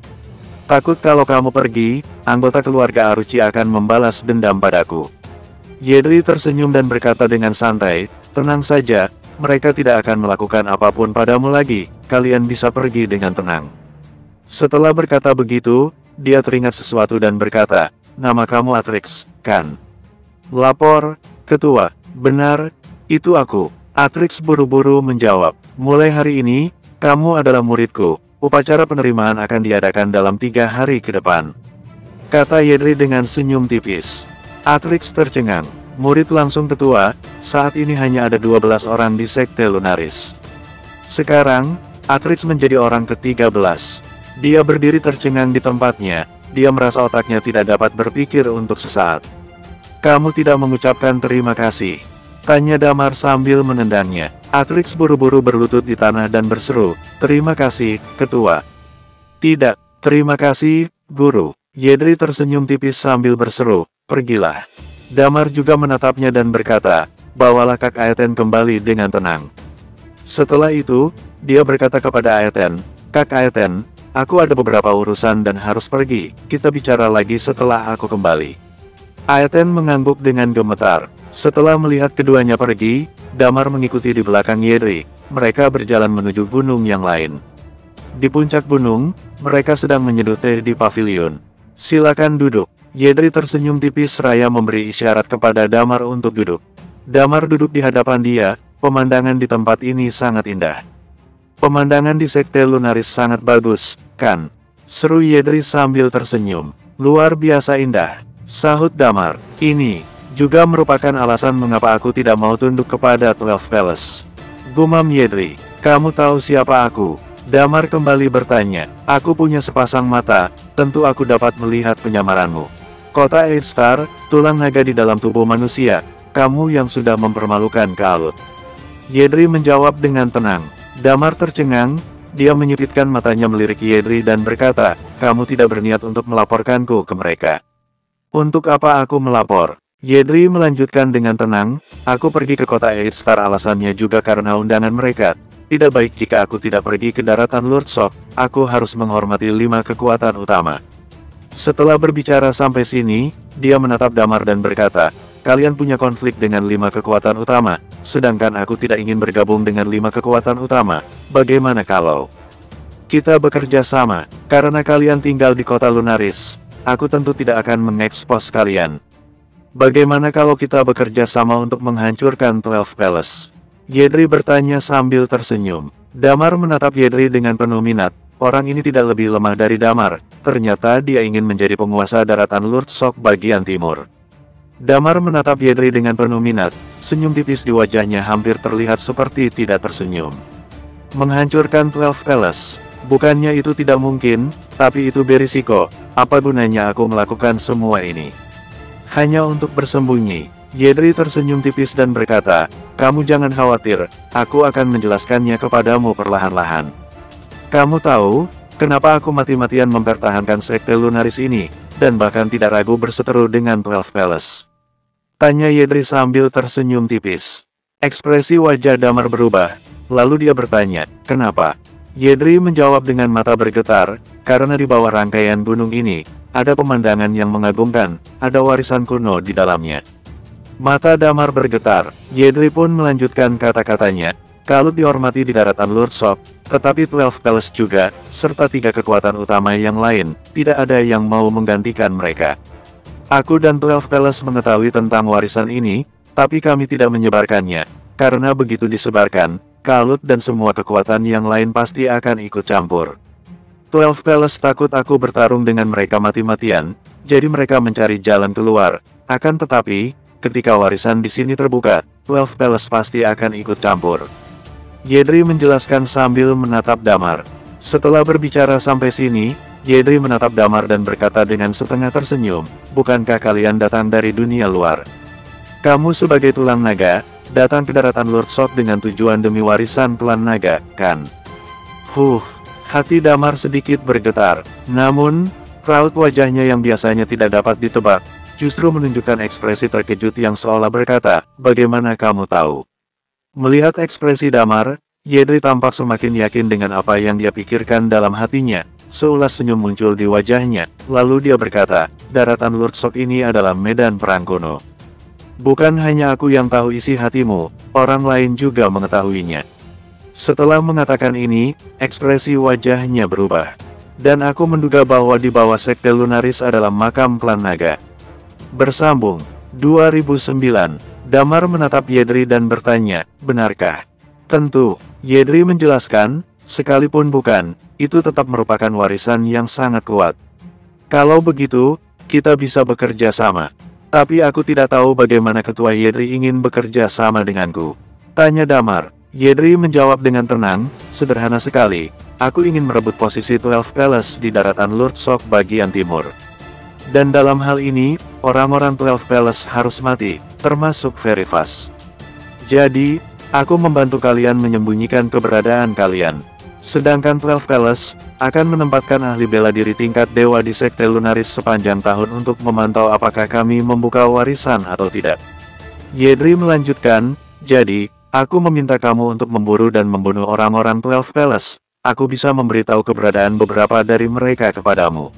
takut kalau kamu pergi, anggota keluarga Aruchi akan membalas dendam padaku." Yedri tersenyum dan berkata dengan santai, "Tenang saja, mereka tidak akan melakukan apapun padamu lagi, kalian bisa pergi dengan tenang." Setelah berkata begitu, dia teringat sesuatu dan berkata, "Nama kamu Atrix, kan?" "Lapor, Ketua." "Benar, itu aku." Atrix buru-buru menjawab, "Mulai hari ini, kamu adalah muridku. Upacara penerimaan akan diadakan dalam 3 hari ke depan," kata Yedri dengan senyum tipis. Atrix tercengang. Murid langsung ketua, saat ini hanya ada 12 orang di sekte Lunaris. Sekarang, Atrix menjadi orang ke-13. Dia berdiri tercengang di tempatnya, dia merasa otaknya tidak dapat berpikir untuk sesaat. "Kamu tidak mengucapkan terima kasih?" tanya Damar sambil menendangnya. Atrix buru-buru berlutut di tanah dan berseru, "Terima kasih, Ketua." "Tidak, terima kasih, Guru." Yedri tersenyum tipis sambil berseru, "Pergilah." Damar juga menatapnya dan berkata, "Bawalah Kak Aeten kembali dengan tenang." Setelah itu, dia berkata kepada Aeten, "Kak Aeten, aku ada beberapa urusan dan harus pergi, kita bicara lagi setelah aku kembali." Aeten mengangguk dengan gemetar. Setelah melihat keduanya pergi, Damar mengikuti di belakang Yedri. Mereka berjalan menuju gunung yang lain. Di puncak gunung, mereka sedang menyeduh teh di pavilion. "Silakan duduk." Yedri tersenyum tipis seraya memberi isyarat kepada Damar untuk duduk. Damar duduk di hadapan dia. Pemandangan di tempat ini sangat indah. "Pemandangan di Sekte Lunaris sangat bagus, kan?" seru Yedri sambil tersenyum. "Luar biasa indah," sahut Damar. "Ini juga merupakan alasan mengapa aku tidak mau tunduk kepada 12 Palace," gumam Yedri. "Kamu tahu siapa aku?" Damar kembali bertanya. "Aku punya sepasang mata, tentu aku dapat melihat penyamaranmu. Kota Eight Star, tulang naga di dalam tubuh manusia, kamu yang sudah mempermalukan Kaalut." Yedri menjawab dengan tenang. Damar tercengang, dia menyipitkan matanya melirik Yedri dan berkata, "Kamu tidak berniat untuk melaporkanku ke mereka." "Untuk apa aku melapor?" Yedri melanjutkan dengan tenang, "Aku pergi ke kota Eight Star alasannya juga karena undangan mereka. Tidak baik jika aku tidak pergi ke daratan Lord Shock, aku harus menghormati 5 kekuatan utama." Setelah berbicara sampai sini, dia menatap Damar dan berkata, "Kalian punya konflik dengan 5 kekuatan utama, sedangkan aku tidak ingin bergabung dengan 5 kekuatan utama. Bagaimana kalau kita bekerja sama? Karena kalian tinggal di kota Lunaris, aku tentu tidak akan mengekspos kalian. Bagaimana kalau kita bekerja sama untuk menghancurkan 12 Palace?" Yedri bertanya sambil tersenyum. Damar menatap Yedri dengan penuh minat. Orang ini tidak lebih lemah dari Damar, ternyata dia ingin menjadi penguasa daratan Lord Shock bagian timur. Damar menatap Yedri dengan penuh minat, senyum tipis di wajahnya hampir terlihat seperti tidak tersenyum. "Menghancurkan 12 Palace, bukannya itu tidak mungkin, tapi itu berisiko. Apa gunanya aku melakukan semua ini? Hanya untuk bersembunyi?" Yedri tersenyum tipis dan berkata, "Kamu jangan khawatir, aku akan menjelaskannya kepadamu perlahan-lahan. Kamu tahu, kenapa aku mati-matian mempertahankan Sekte Lunaris ini, dan bahkan tidak ragu berseteru dengan 12 Palace?" tanya Yedri sambil tersenyum tipis. Ekspresi wajah Damar berubah, lalu dia bertanya, "Kenapa?" Yedri menjawab dengan mata bergetar, "Karena di bawah rangkaian gunung ini, ada pemandangan yang mengagumkan, ada warisan kuno di dalamnya." Mata Damar bergetar, Yedri pun melanjutkan kata-katanya, "Kaalut dihormati di daratan Lord Shock, tetapi 12 Palace juga, serta 3 kekuatan utama yang lain, tidak ada yang mau menggantikan mereka. Aku dan 12 Palace mengetahui tentang warisan ini, tapi kami tidak menyebarkannya, karena begitu disebarkan, Kaalut dan semua kekuatan yang lain pasti akan ikut campur. 12 Palace takut aku bertarung dengan mereka mati-matian, jadi mereka mencari jalan keluar. Akan tetapi, ketika warisan di sini terbuka, 12 Palace pasti akan ikut campur." Yedri menjelaskan sambil menatap Damar. Setelah berbicara sampai sini, Yedri menatap Damar dan berkata dengan setengah tersenyum, "Bukankah kalian datang dari dunia luar? Kamu sebagai tulang naga, datang ke daratan Lord Shock dengan tujuan demi warisan klan naga, kan?" Hati Damar sedikit bergetar. Namun, raut wajahnya yang biasanya tidak dapat ditebak, justru menunjukkan ekspresi terkejut yang seolah berkata, "Bagaimana kamu tahu?" Melihat ekspresi Damar, Yedri tampak semakin yakin dengan apa yang dia pikirkan dalam hatinya. Seulas senyum muncul di wajahnya, lalu dia berkata, "Daratan Lord Shock ini adalah medan perang kuno. Bukan hanya aku yang tahu isi hatimu, orang lain juga mengetahuinya." Setelah mengatakan ini, ekspresi wajahnya berubah. "Dan aku menduga bahwa di bawah Sekte Lunaris adalah makam klan naga." Bersambung 2009. Damar menatap Yedri dan bertanya, "Benarkah?" "Tentu," Yedri menjelaskan, "sekalipun bukan, itu tetap merupakan warisan yang sangat kuat. Kalau begitu, kita bisa bekerja sama." "Tapi aku tidak tahu bagaimana Ketua Yedri ingin bekerja sama denganku," tanya Damar. Yedri menjawab dengan tenang, "Sederhana sekali, aku ingin merebut posisi 12 Palace di daratan Lord Shock bagian timur. Dan dalam hal ini, orang-orang 12 Palace harus mati, termasuk Verifas. Jadi, aku membantu kalian menyembunyikan keberadaan kalian. Sedangkan 12 Palace akan menempatkan ahli bela diri tingkat dewa di Sekte Lunaris sepanjang tahun untuk memantau apakah kami membuka warisan atau tidak." Yedri melanjutkan, "Jadi, Aku meminta kamu untuk memburu dan membunuh orang-orang 12 Palace. Aku bisa memberitahu keberadaan beberapa dari mereka kepadamu.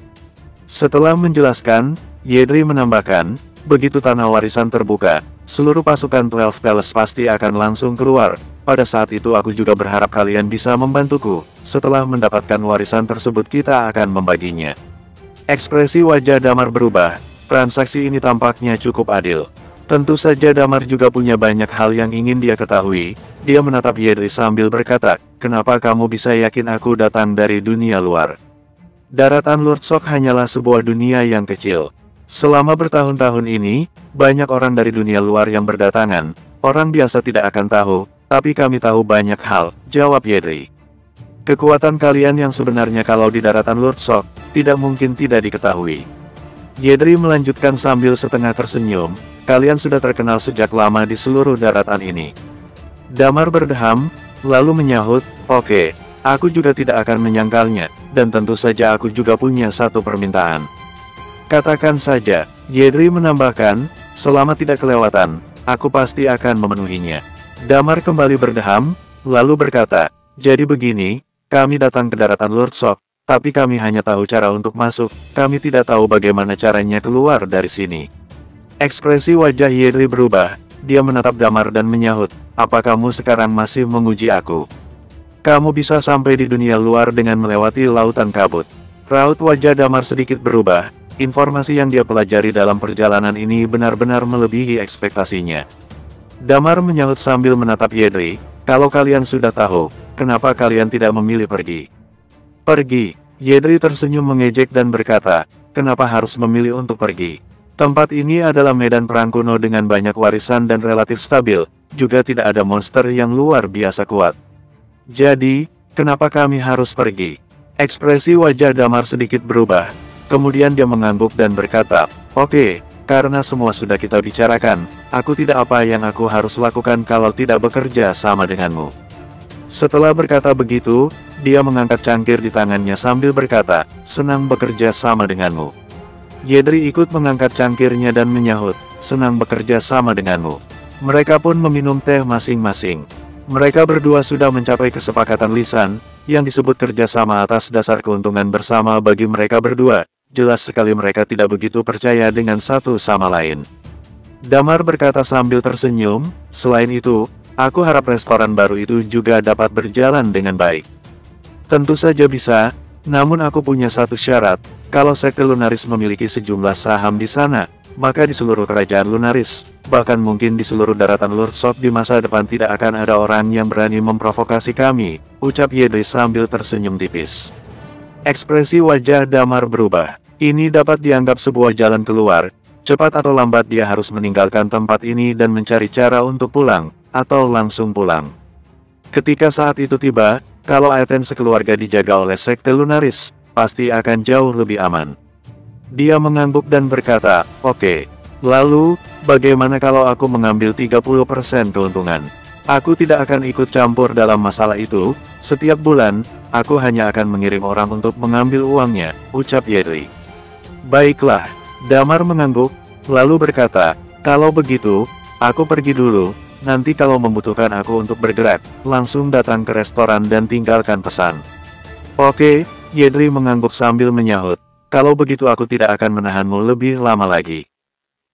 Setelah menjelaskan, Yedri menambahkan, begitu tanah warisan terbuka, seluruh pasukan 12 Palace pasti akan langsung keluar. Pada saat itu aku juga berharap kalian bisa membantuku. Setelah mendapatkan warisan tersebut kita akan membaginya. Ekspresi wajah Damar berubah. Transaksi ini tampaknya cukup adil. Tentu saja Damar juga punya banyak hal yang ingin dia ketahui. Dia menatap Yedri sambil berkata, kenapa kamu bisa yakin aku datang dari dunia luar? Daratan Lord Sok hanyalah sebuah dunia yang kecil. Selama bertahun-tahun ini, banyak orang dari dunia luar yang berdatangan. Orang biasa tidak akan tahu, tapi kami tahu banyak hal, jawab Yedri. Kekuatan kalian yang sebenarnya kalau di daratan Lord Sok, tidak mungkin tidak diketahui. Yedri melanjutkan sambil setengah tersenyum, kalian sudah terkenal sejak lama di seluruh daratan ini. Damar berdeham, lalu menyahut, oke, aku juga tidak akan menyangkalnya, dan tentu saja aku juga punya satu permintaan. Katakan saja, Yedri menambahkan, selama tidak kelewatan, aku pasti akan memenuhinya. Damar kembali berdeham, lalu berkata, jadi begini, kami datang ke daratan Lord Sok, tapi kami hanya tahu cara untuk masuk, kami tidak tahu bagaimana caranya keluar dari sini. Ekspresi wajah Yedri berubah, dia menatap Damar dan menyahut, apa kamu sekarang masih menguji aku? Kamu bisa sampai di dunia luar dengan melewati lautan kabut. Raut wajah Damar sedikit berubah, informasi yang dia pelajari dalam perjalanan ini benar-benar melebihi ekspektasinya. Damar menyahut sambil menatap Yedri, kalau kalian sudah tahu, kenapa kalian tidak memilih pergi? Pergi, Yedri tersenyum mengejek dan berkata, kenapa harus memilih untuk pergi? Tempat ini adalah medan perang kuno dengan banyak warisan dan relatif stabil, juga tidak ada monster yang luar biasa kuat. Jadi, kenapa kami harus pergi? Ekspresi wajah Damar sedikit berubah, kemudian dia mengangguk dan berkata, oke, karena semua sudah kita bicarakan, aku tidak apa yang aku harus lakukan kalau tidak bekerja sama denganmu. Setelah berkata begitu, dia mengangkat cangkir di tangannya sambil berkata, senang bekerja sama denganmu. Yedri ikut mengangkat cangkirnya dan menyahut, senang bekerja sama denganmu. Mereka pun meminum teh masing-masing. Mereka berdua sudah mencapai kesepakatan lisan, yang disebut kerjasama atas dasar keuntungan bersama bagi mereka berdua. Jelas sekali mereka tidak begitu percaya dengan satu sama lain. Damar berkata sambil tersenyum, selain itu, aku harap restoran baru itu juga dapat berjalan dengan baik. Tentu saja bisa, namun aku punya satu syarat, kalau sekte Lunaris memiliki sejumlah saham di sana, maka di seluruh kerajaan Lunaris, bahkan mungkin di seluruh daratan Lord Sok di masa depan tidak akan ada orang yang berani memprovokasi kami, ucap Yedri sambil tersenyum tipis. Ekspresi wajah Damar berubah. Ini dapat dianggap sebuah jalan keluar. Cepat atau lambat dia harus meninggalkan tempat ini dan mencari cara untuk pulang, atau langsung pulang. Ketika saat itu tiba, kalau Aten sekeluarga dijaga oleh sekte Lunaris, pasti akan jauh lebih aman. Dia mengangguk dan berkata, oke. Lalu, bagaimana kalau aku mengambil 30% keuntungan? Aku tidak akan ikut campur dalam masalah itu. Setiap bulan, aku hanya akan mengirim orang untuk mengambil uangnya, ucap Yedri. Baiklah, Damar mengangguk, lalu berkata, kalau begitu, aku pergi dulu, nanti kalau membutuhkan aku untuk bergerak, langsung datang ke restoran dan tinggalkan pesan. Oke, Yedri mengangguk sambil menyahut, kalau begitu aku tidak akan menahanmu lebih lama lagi.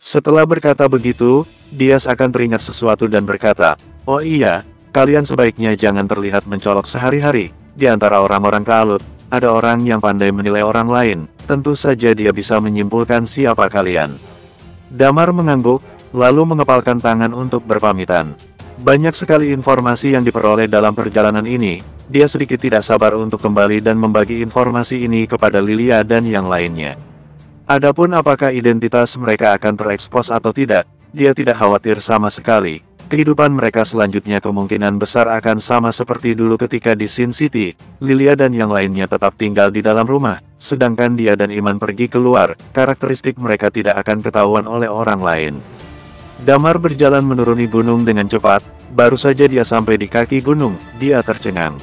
Setelah berkata begitu, dia akan teringat sesuatu dan berkata, oh iya, kalian sebaiknya jangan terlihat mencolok sehari-hari, di antara orang-orang Kaalut. Ada orang yang pandai menilai orang lain, tentu saja dia bisa menyimpulkan siapa kalian. Damar mengangguk, lalu mengepalkan tangan untuk berpamitan. Banyak sekali informasi yang diperoleh dalam perjalanan ini, dia sedikit tidak sabar untuk kembali dan membagi informasi ini kepada Lilia dan yang lainnya. Adapun apakah identitas mereka akan terekspos atau tidak, dia tidak khawatir sama sekali. Kehidupan mereka selanjutnya kemungkinan besar akan sama seperti dulu ketika di Sin City. Lilia dan yang lainnya tetap tinggal di dalam rumah, sedangkan dia dan Iman pergi keluar. Karakteristik mereka tidak akan ketahuan oleh orang lain. Damar berjalan menuruni gunung dengan cepat, baru saja dia sampai di kaki gunung, dia tercengang.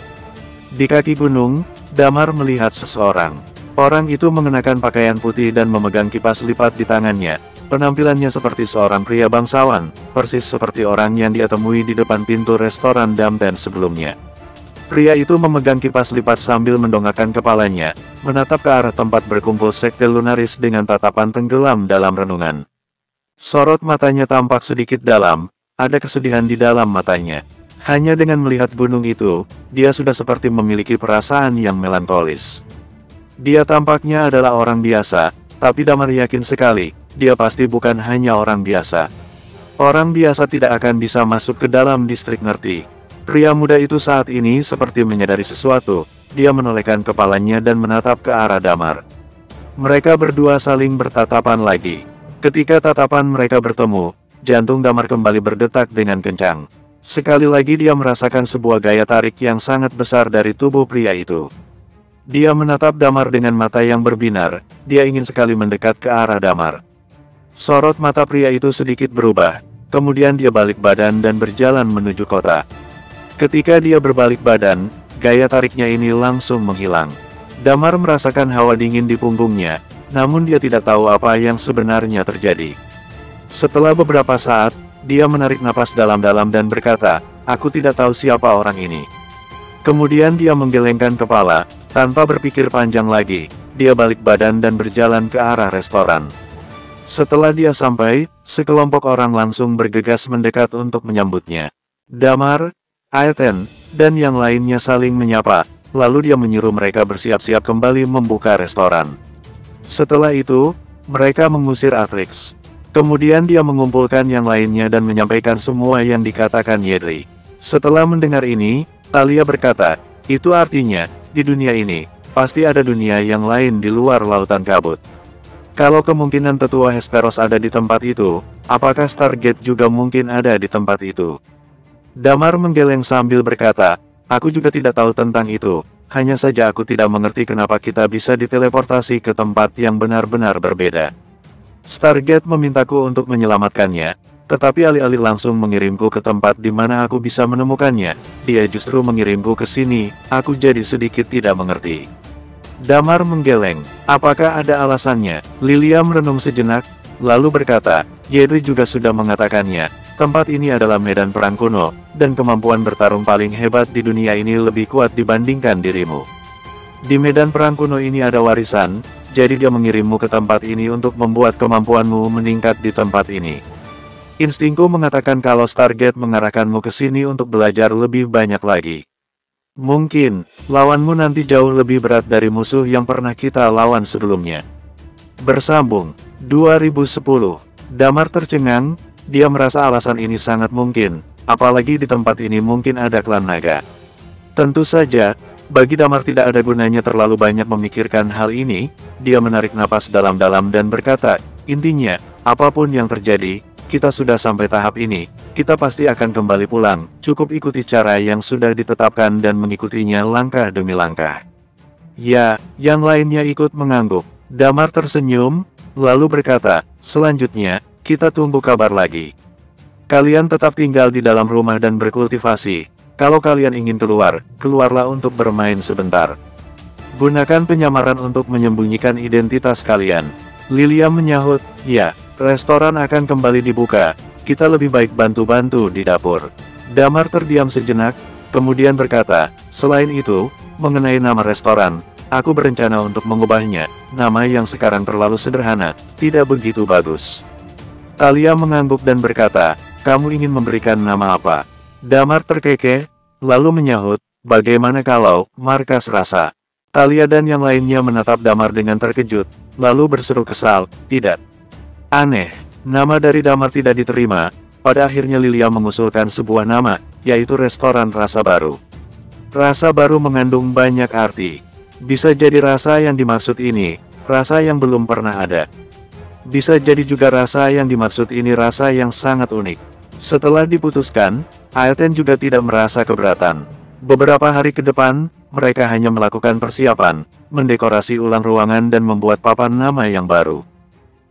Di kaki gunung, Damar melihat seseorang. Orang itu mengenakan pakaian putih dan memegang kipas lipat di tangannya. Penampilannya seperti seorang pria bangsawan, persis seperti orang yang dia temui di depan pintu restoran Damten sebelumnya. Pria itu memegang kipas lipat sambil mendongakkan kepalanya, menatap ke arah tempat berkumpul sekte lunaris dengan tatapan tenggelam dalam renungan. Sorot matanya tampak sedikit dalam, ada kesedihan di dalam matanya. Hanya dengan melihat gunung itu, dia sudah seperti memiliki perasaan yang melankolis. Dia tampaknya adalah orang biasa, tapi Damar yakin sekali, dia pasti bukan hanya orang biasa. Orang biasa tidak akan bisa masuk ke dalam distrik ngerti. Pria muda itu saat ini seperti menyadari sesuatu, dia menolehkan kepalanya dan menatap ke arah Damar. Mereka berdua saling bertatapan lagi. Ketika tatapan mereka bertemu, jantung Damar kembali berdetak dengan kencang. Sekali lagi dia merasakan sebuah gaya tarik yang sangat besar dari tubuh pria itu. Dia menatap Damar dengan mata yang berbinar, dia ingin sekali mendekat ke arah Damar. Sorot mata pria itu sedikit berubah, kemudian dia balik badan dan berjalan menuju kota. Ketika dia berbalik badan, gaya tariknya ini langsung menghilang. Damar merasakan hawa dingin di punggungnya, namun dia tidak tahu apa yang sebenarnya terjadi. Setelah beberapa saat, dia menarik napas dalam-dalam dan berkata, "Aku tidak tahu siapa orang ini." Kemudian dia menggelengkan kepala, tanpa berpikir panjang lagi, dia balik badan dan berjalan ke arah restoran. Setelah dia sampai, sekelompok orang langsung bergegas mendekat untuk menyambutnya. Damar, Aeten, dan yang lainnya saling menyapa, lalu dia menyuruh mereka bersiap-siap kembali membuka restoran. Setelah itu, mereka mengusir Atrix. Kemudian dia mengumpulkan yang lainnya dan menyampaikan semua yang dikatakan Yedri. Setelah mendengar ini, Talia berkata, "Itu artinya, di dunia ini, pasti ada dunia yang lain di luar lautan kabut. Kalau kemungkinan tetua Hesperos ada di tempat itu, apakah Stargate juga mungkin ada di tempat itu?" Damar menggeleng sambil berkata, "Aku juga tidak tahu tentang itu, hanya saja aku tidak mengerti kenapa kita bisa diteleportasi ke tempat yang benar-benar berbeda. Stargate memintaku untuk menyelamatkannya, tetapi alih-alih langsung mengirimku ke tempat di mana aku bisa menemukannya, dia justru mengirimku ke sini, aku jadi sedikit tidak mengerti." Damar menggeleng, "Apakah ada alasannya?" Lilia merenung sejenak, lalu berkata, "Yedri juga sudah mengatakannya, tempat ini adalah medan perang kuno, dan kemampuan bertarung paling hebat di dunia ini lebih kuat dibandingkan dirimu. Di medan perang kuno ini ada warisan, jadi dia mengirimmu ke tempat ini untuk membuat kemampuanmu meningkat di tempat ini. Instingku mengatakan kalau Stargate mengarahkanmu ke sini untuk belajar lebih banyak lagi. Mungkin, lawanmu nanti jauh lebih berat dari musuh yang pernah kita lawan sebelumnya." Bersambung 2010. Damar tercengang, dia merasa alasan ini sangat mungkin, apalagi di tempat ini mungkin ada klan naga. Tentu saja, bagi Damar tidak ada gunanya terlalu banyak memikirkan hal ini, dia menarik napas dalam-dalam dan berkata, "Intinya, apapun yang terjadi, kita sudah sampai tahap ini, kita pasti akan kembali pulang, cukup ikuti cara yang sudah ditetapkan dan mengikutinya langkah demi langkah." Ya, yang lainnya ikut mengangguk. Damar tersenyum, lalu berkata, "Selanjutnya, kita tunggu kabar lagi. Kalian tetap tinggal di dalam rumah dan berkultivasi. Kalau kalian ingin keluar, keluarlah untuk bermain sebentar. Gunakan penyamaran untuk menyembunyikan identitas kalian." Lilia menyahut, "Ya, restoran akan kembali dibuka, kita lebih baik bantu-bantu di dapur." Damar terdiam sejenak, kemudian berkata, "Selain itu, mengenai nama restoran, aku berencana untuk mengubahnya, nama yang sekarang terlalu sederhana, tidak begitu bagus." Talia mengangguk dan berkata, "Kamu ingin memberikan nama apa?" Damar terkekeh, lalu menyahut, "Bagaimana kalau, Markas Rasa?" Talia dan yang lainnya menatap Damar dengan terkejut, lalu berseru kesal, "Tidak. Aneh, nama dari Damar tidak diterima." Pada akhirnya Lilia mengusulkan sebuah nama, yaitu Restoran Rasa Baru. Rasa baru mengandung banyak arti. Bisa jadi rasa yang dimaksud ini, rasa yang belum pernah ada. Bisa jadi juga rasa yang dimaksud ini rasa yang sangat unik. Setelah diputuskan, Aeten juga tidak merasa keberatan. Beberapa hari ke depan, mereka hanya melakukan persiapan, mendekorasi ulang ruangan dan membuat papan nama yang baru.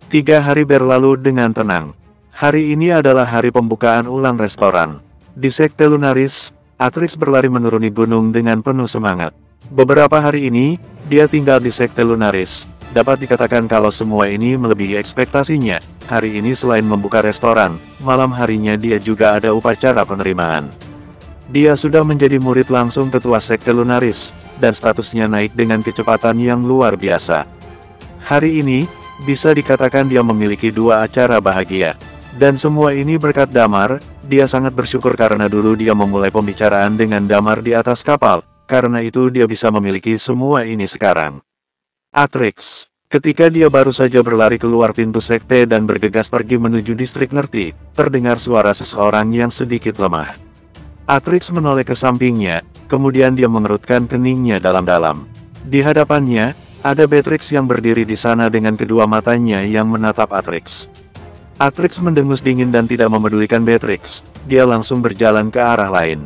3 hari berlalu dengan tenang. Hari ini adalah hari pembukaan ulang restoran. Di Sekte Lunaris, Atrix berlari menuruni gunung dengan penuh semangat. Beberapa hari ini, dia tinggal di Sekte Lunaris, Dapat dikatakan kalau semua ini melebihi ekspektasinya. Hari ini selain membuka restoran, malam harinya dia juga ada upacara penerimaan. Dia sudah menjadi murid langsung ketua sekte Lunaris, dan statusnya naik dengan kecepatan yang luar biasa. Hari ini, bisa dikatakan dia memiliki 2 acara bahagia. Dan semua ini berkat Damar. Dia sangat bersyukur karena dulu dia memulai pembicaraan dengan Damar di atas kapal, karena itu dia bisa memiliki semua ini sekarang. Atrix. Ketika dia baru saja berlari keluar pintu sekte dan bergegas pergi menuju distrik Nerti, terdengar suara seseorang yang sedikit lemah. Atrix menoleh ke sampingnya, kemudian dia mengerutkan keningnya dalam-dalam. Di hadapannya, ada Beatrix yang berdiri di sana dengan kedua matanya yang menatap Atrix. Atrix mendengus dingin dan tidak memedulikan Beatrix, dia langsung berjalan ke arah lain.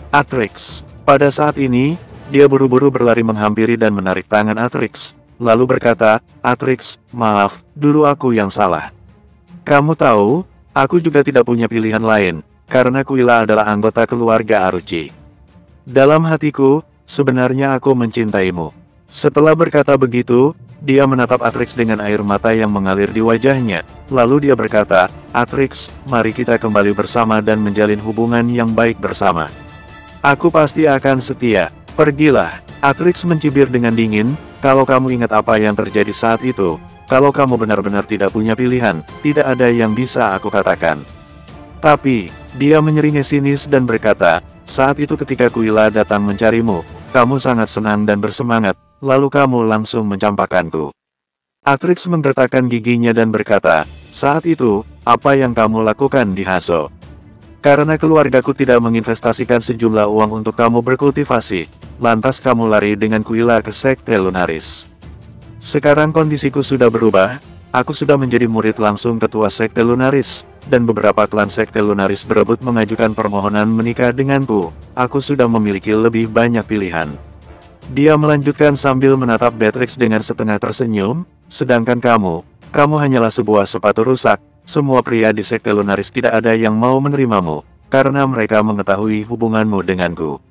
Atrix. Pada saat ini, dia buru-buru berlari menghampiri dan menarik tangan Atrix, lalu berkata, "Atrix, maaf, dulu aku yang salah. Kamu tahu, aku juga tidak punya pilihan lain, karena Kuila adalah anggota keluarga Aruchi. Dalam hatiku, sebenarnya aku mencintaimu." Setelah berkata begitu, dia menatap Atrix dengan air mata yang mengalir di wajahnya, lalu dia berkata, "Atrix, mari kita kembali bersama dan menjalin hubungan yang baik bersama. Aku pasti akan setia. Pergilah." Atrix mencibir dengan dingin, "Kalau kamu ingat apa yang terjadi saat itu, kalau kamu benar-benar tidak punya pilihan, tidak ada yang bisa aku katakan." Tapi, dia menyeringai sinis dan berkata, "Saat itu ketika Kuila datang mencarimu, kamu sangat senang dan bersemangat, lalu kamu langsung mencampakkanku." Atrix menggertakkan giginya dan berkata, "Saat itu, apa yang kamu lakukan di Haso? Karena keluargaku tidak menginvestasikan sejumlah uang untuk kamu berkultivasi, lantas kamu lari dengan Kuila ke sekte Lunaris. Sekarang kondisiku sudah berubah, aku sudah menjadi murid langsung ketua sekte Lunaris, dan beberapa klan sekte Lunaris berebut mengajukan permohonan menikah denganku, aku sudah memiliki lebih banyak pilihan." Dia melanjutkan sambil menatap Beatrix dengan setengah tersenyum, "Sedangkan kamu hanyalah sebuah sepatu rusak. Semua pria di sekte Lunaris tidak ada yang mau menerimamu, karena mereka mengetahui hubunganmu denganku."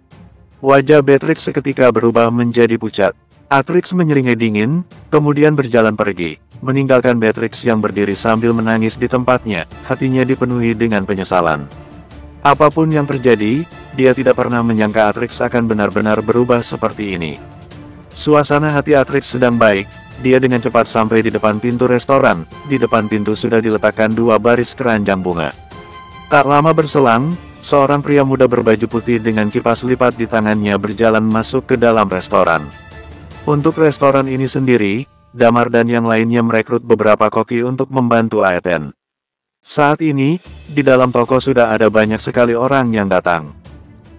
Wajah Beatrix seketika berubah menjadi pucat. Atrix menyeringai dingin, kemudian berjalan pergi, meninggalkan Beatrix yang berdiri sambil menangis di tempatnya, hatinya dipenuhi dengan penyesalan. Apapun yang terjadi, dia tidak pernah menyangka Atrix akan benar-benar berubah seperti ini. Suasana hati Atrix sedang baik, dia dengan cepat sampai di depan pintu restoran, di depan pintu sudah diletakkan 2 baris keranjang bunga. Tak lama berselang, seorang pria muda berbaju putih dengan kipas lipat di tangannya berjalan masuk ke dalam restoran. Untuk restoran ini sendiri, Damar dan yang lainnya merekrut beberapa koki untuk membantu Aeten. Saat ini, di dalam toko sudah ada banyak sekali orang yang datang.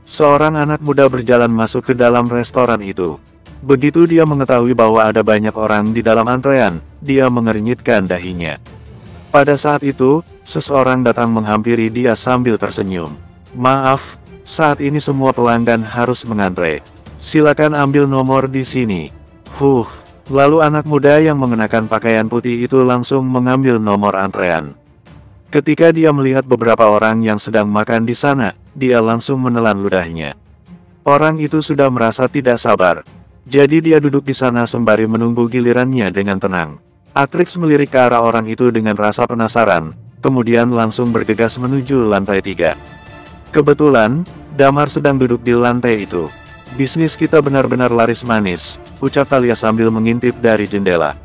Seorang anak muda berjalan masuk ke dalam restoran itu. Begitu dia mengetahui bahwa ada banyak orang di dalam antrean, dia mengernyitkan dahinya. Pada saat itu, seseorang datang menghampiri dia sambil tersenyum. "Maaf, saat ini semua pelanggan harus mengantre. Silakan ambil nomor di sini." Lalu anak muda yang mengenakan pakaian putih itu langsung mengambil nomor antrean. Ketika dia melihat beberapa orang yang sedang makan di sana, dia langsung menelan ludahnya. Orang itu sudah merasa tidak sabar. Jadi dia duduk di sana sembari menunggu gilirannya dengan tenang. Atrix melirik ke arah orang itu dengan rasa penasaran, kemudian langsung bergegas menuju lantai 3. Kebetulan, Damar sedang duduk di lantai itu. "Bisnis kita benar-benar laris manis," ucap Talia sambil mengintip dari jendela.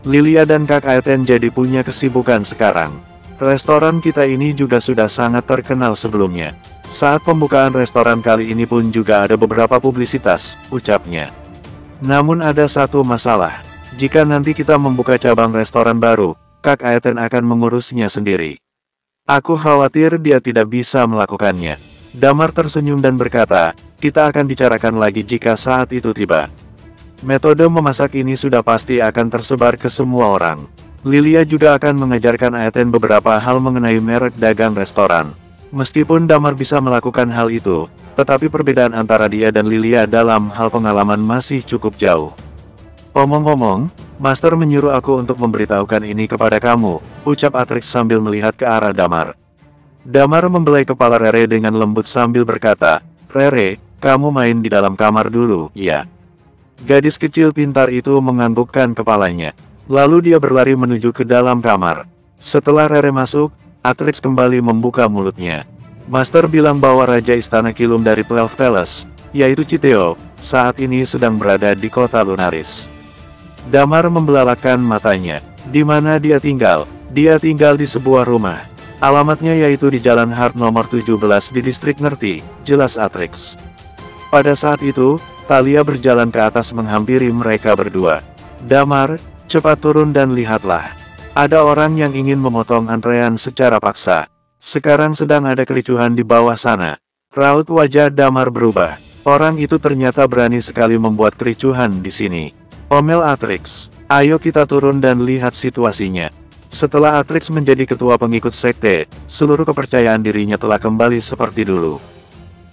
"Lilia dan Kak Aeten jadi punya kesibukan sekarang. Restoran kita ini juga sudah sangat terkenal sebelumnya. Saat pembukaan restoran kali ini pun juga ada beberapa publisitas," ucapnya. "Namun ada satu masalah. Jika nanti kita membuka cabang restoran baru, Kak Aeten akan mengurusnya sendiri. Aku khawatir dia tidak bisa melakukannya." Damar tersenyum dan berkata, "Kita akan bicarakan lagi jika saat itu tiba. Metode memasak ini sudah pasti akan tersebar ke semua orang. Lilia juga akan mengajarkan Aeten beberapa hal mengenai merek dagang restoran." Meskipun Damar bisa melakukan hal itu, tetapi perbedaan antara dia dan Lilia dalam hal pengalaman masih cukup jauh. "Omong-omong, Master menyuruh aku untuk memberitahukan ini kepada kamu," ucap Atrix sambil melihat ke arah Damar. Damar membelai kepala Rere dengan lembut sambil berkata, "Rere, kamu main di dalam kamar dulu, ya?" Gadis kecil pintar itu menganggukkan kepalanya. Lalu dia berlari menuju ke dalam kamar. Setelah Rere masuk, Atrix kembali membuka mulutnya. Master bilang bahwa Raja Istana Kilum dari 12 Palace, yaitu Chiteo, saat ini sedang berada di kota Lunaris. Damar membelalakan matanya. Di mana dia tinggal? Dia tinggal di sebuah rumah. Alamatnya yaitu di Jalan Hart nomor 17 di distrik Ngerti, jelas Atrix. Pada saat itu, Thalia berjalan ke atas menghampiri mereka berdua. Damar, cepat turun dan lihatlah. Ada orang yang ingin memotong antrean secara paksa. Sekarang sedang ada kericuhan di bawah sana. Raut wajah Damar berubah. Orang itu ternyata berani sekali membuat kericuhan di sini. Omel Atrix, ayo kita turun dan lihat situasinya. Setelah Atrix menjadi ketua pengikut sekte, seluruh kepercayaan dirinya telah kembali seperti dulu.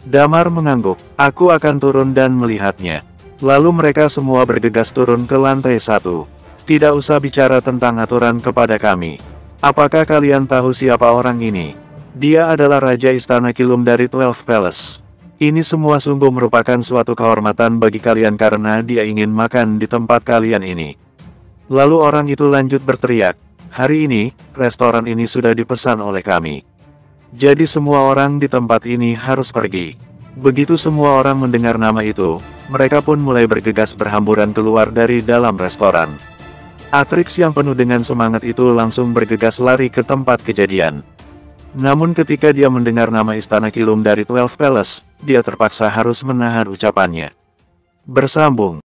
Damar mengangguk, aku akan turun dan melihatnya. Lalu mereka semua bergegas turun ke lantai 1. Tidak usah bicara tentang aturan kepada kami. Apakah kalian tahu siapa orang ini? Dia adalah Raja Istana Kilum dari 12 Palace. Ini semua sungguh merupakan suatu kehormatan bagi kalian karena dia ingin makan di tempat kalian ini. Lalu orang itu lanjut berteriak, hari ini, restoran ini sudah dipesan oleh kami. Jadi semua orang di tempat ini harus pergi. Begitu semua orang mendengar nama itu, mereka pun mulai bergegas berhamburan keluar dari dalam restoran. Atrix yang penuh dengan semangat itu langsung bergegas lari ke tempat kejadian. Namun ketika dia mendengar nama Istana Kilum dari 12 Palace, dia terpaksa harus menahan ucapannya. Bersambung.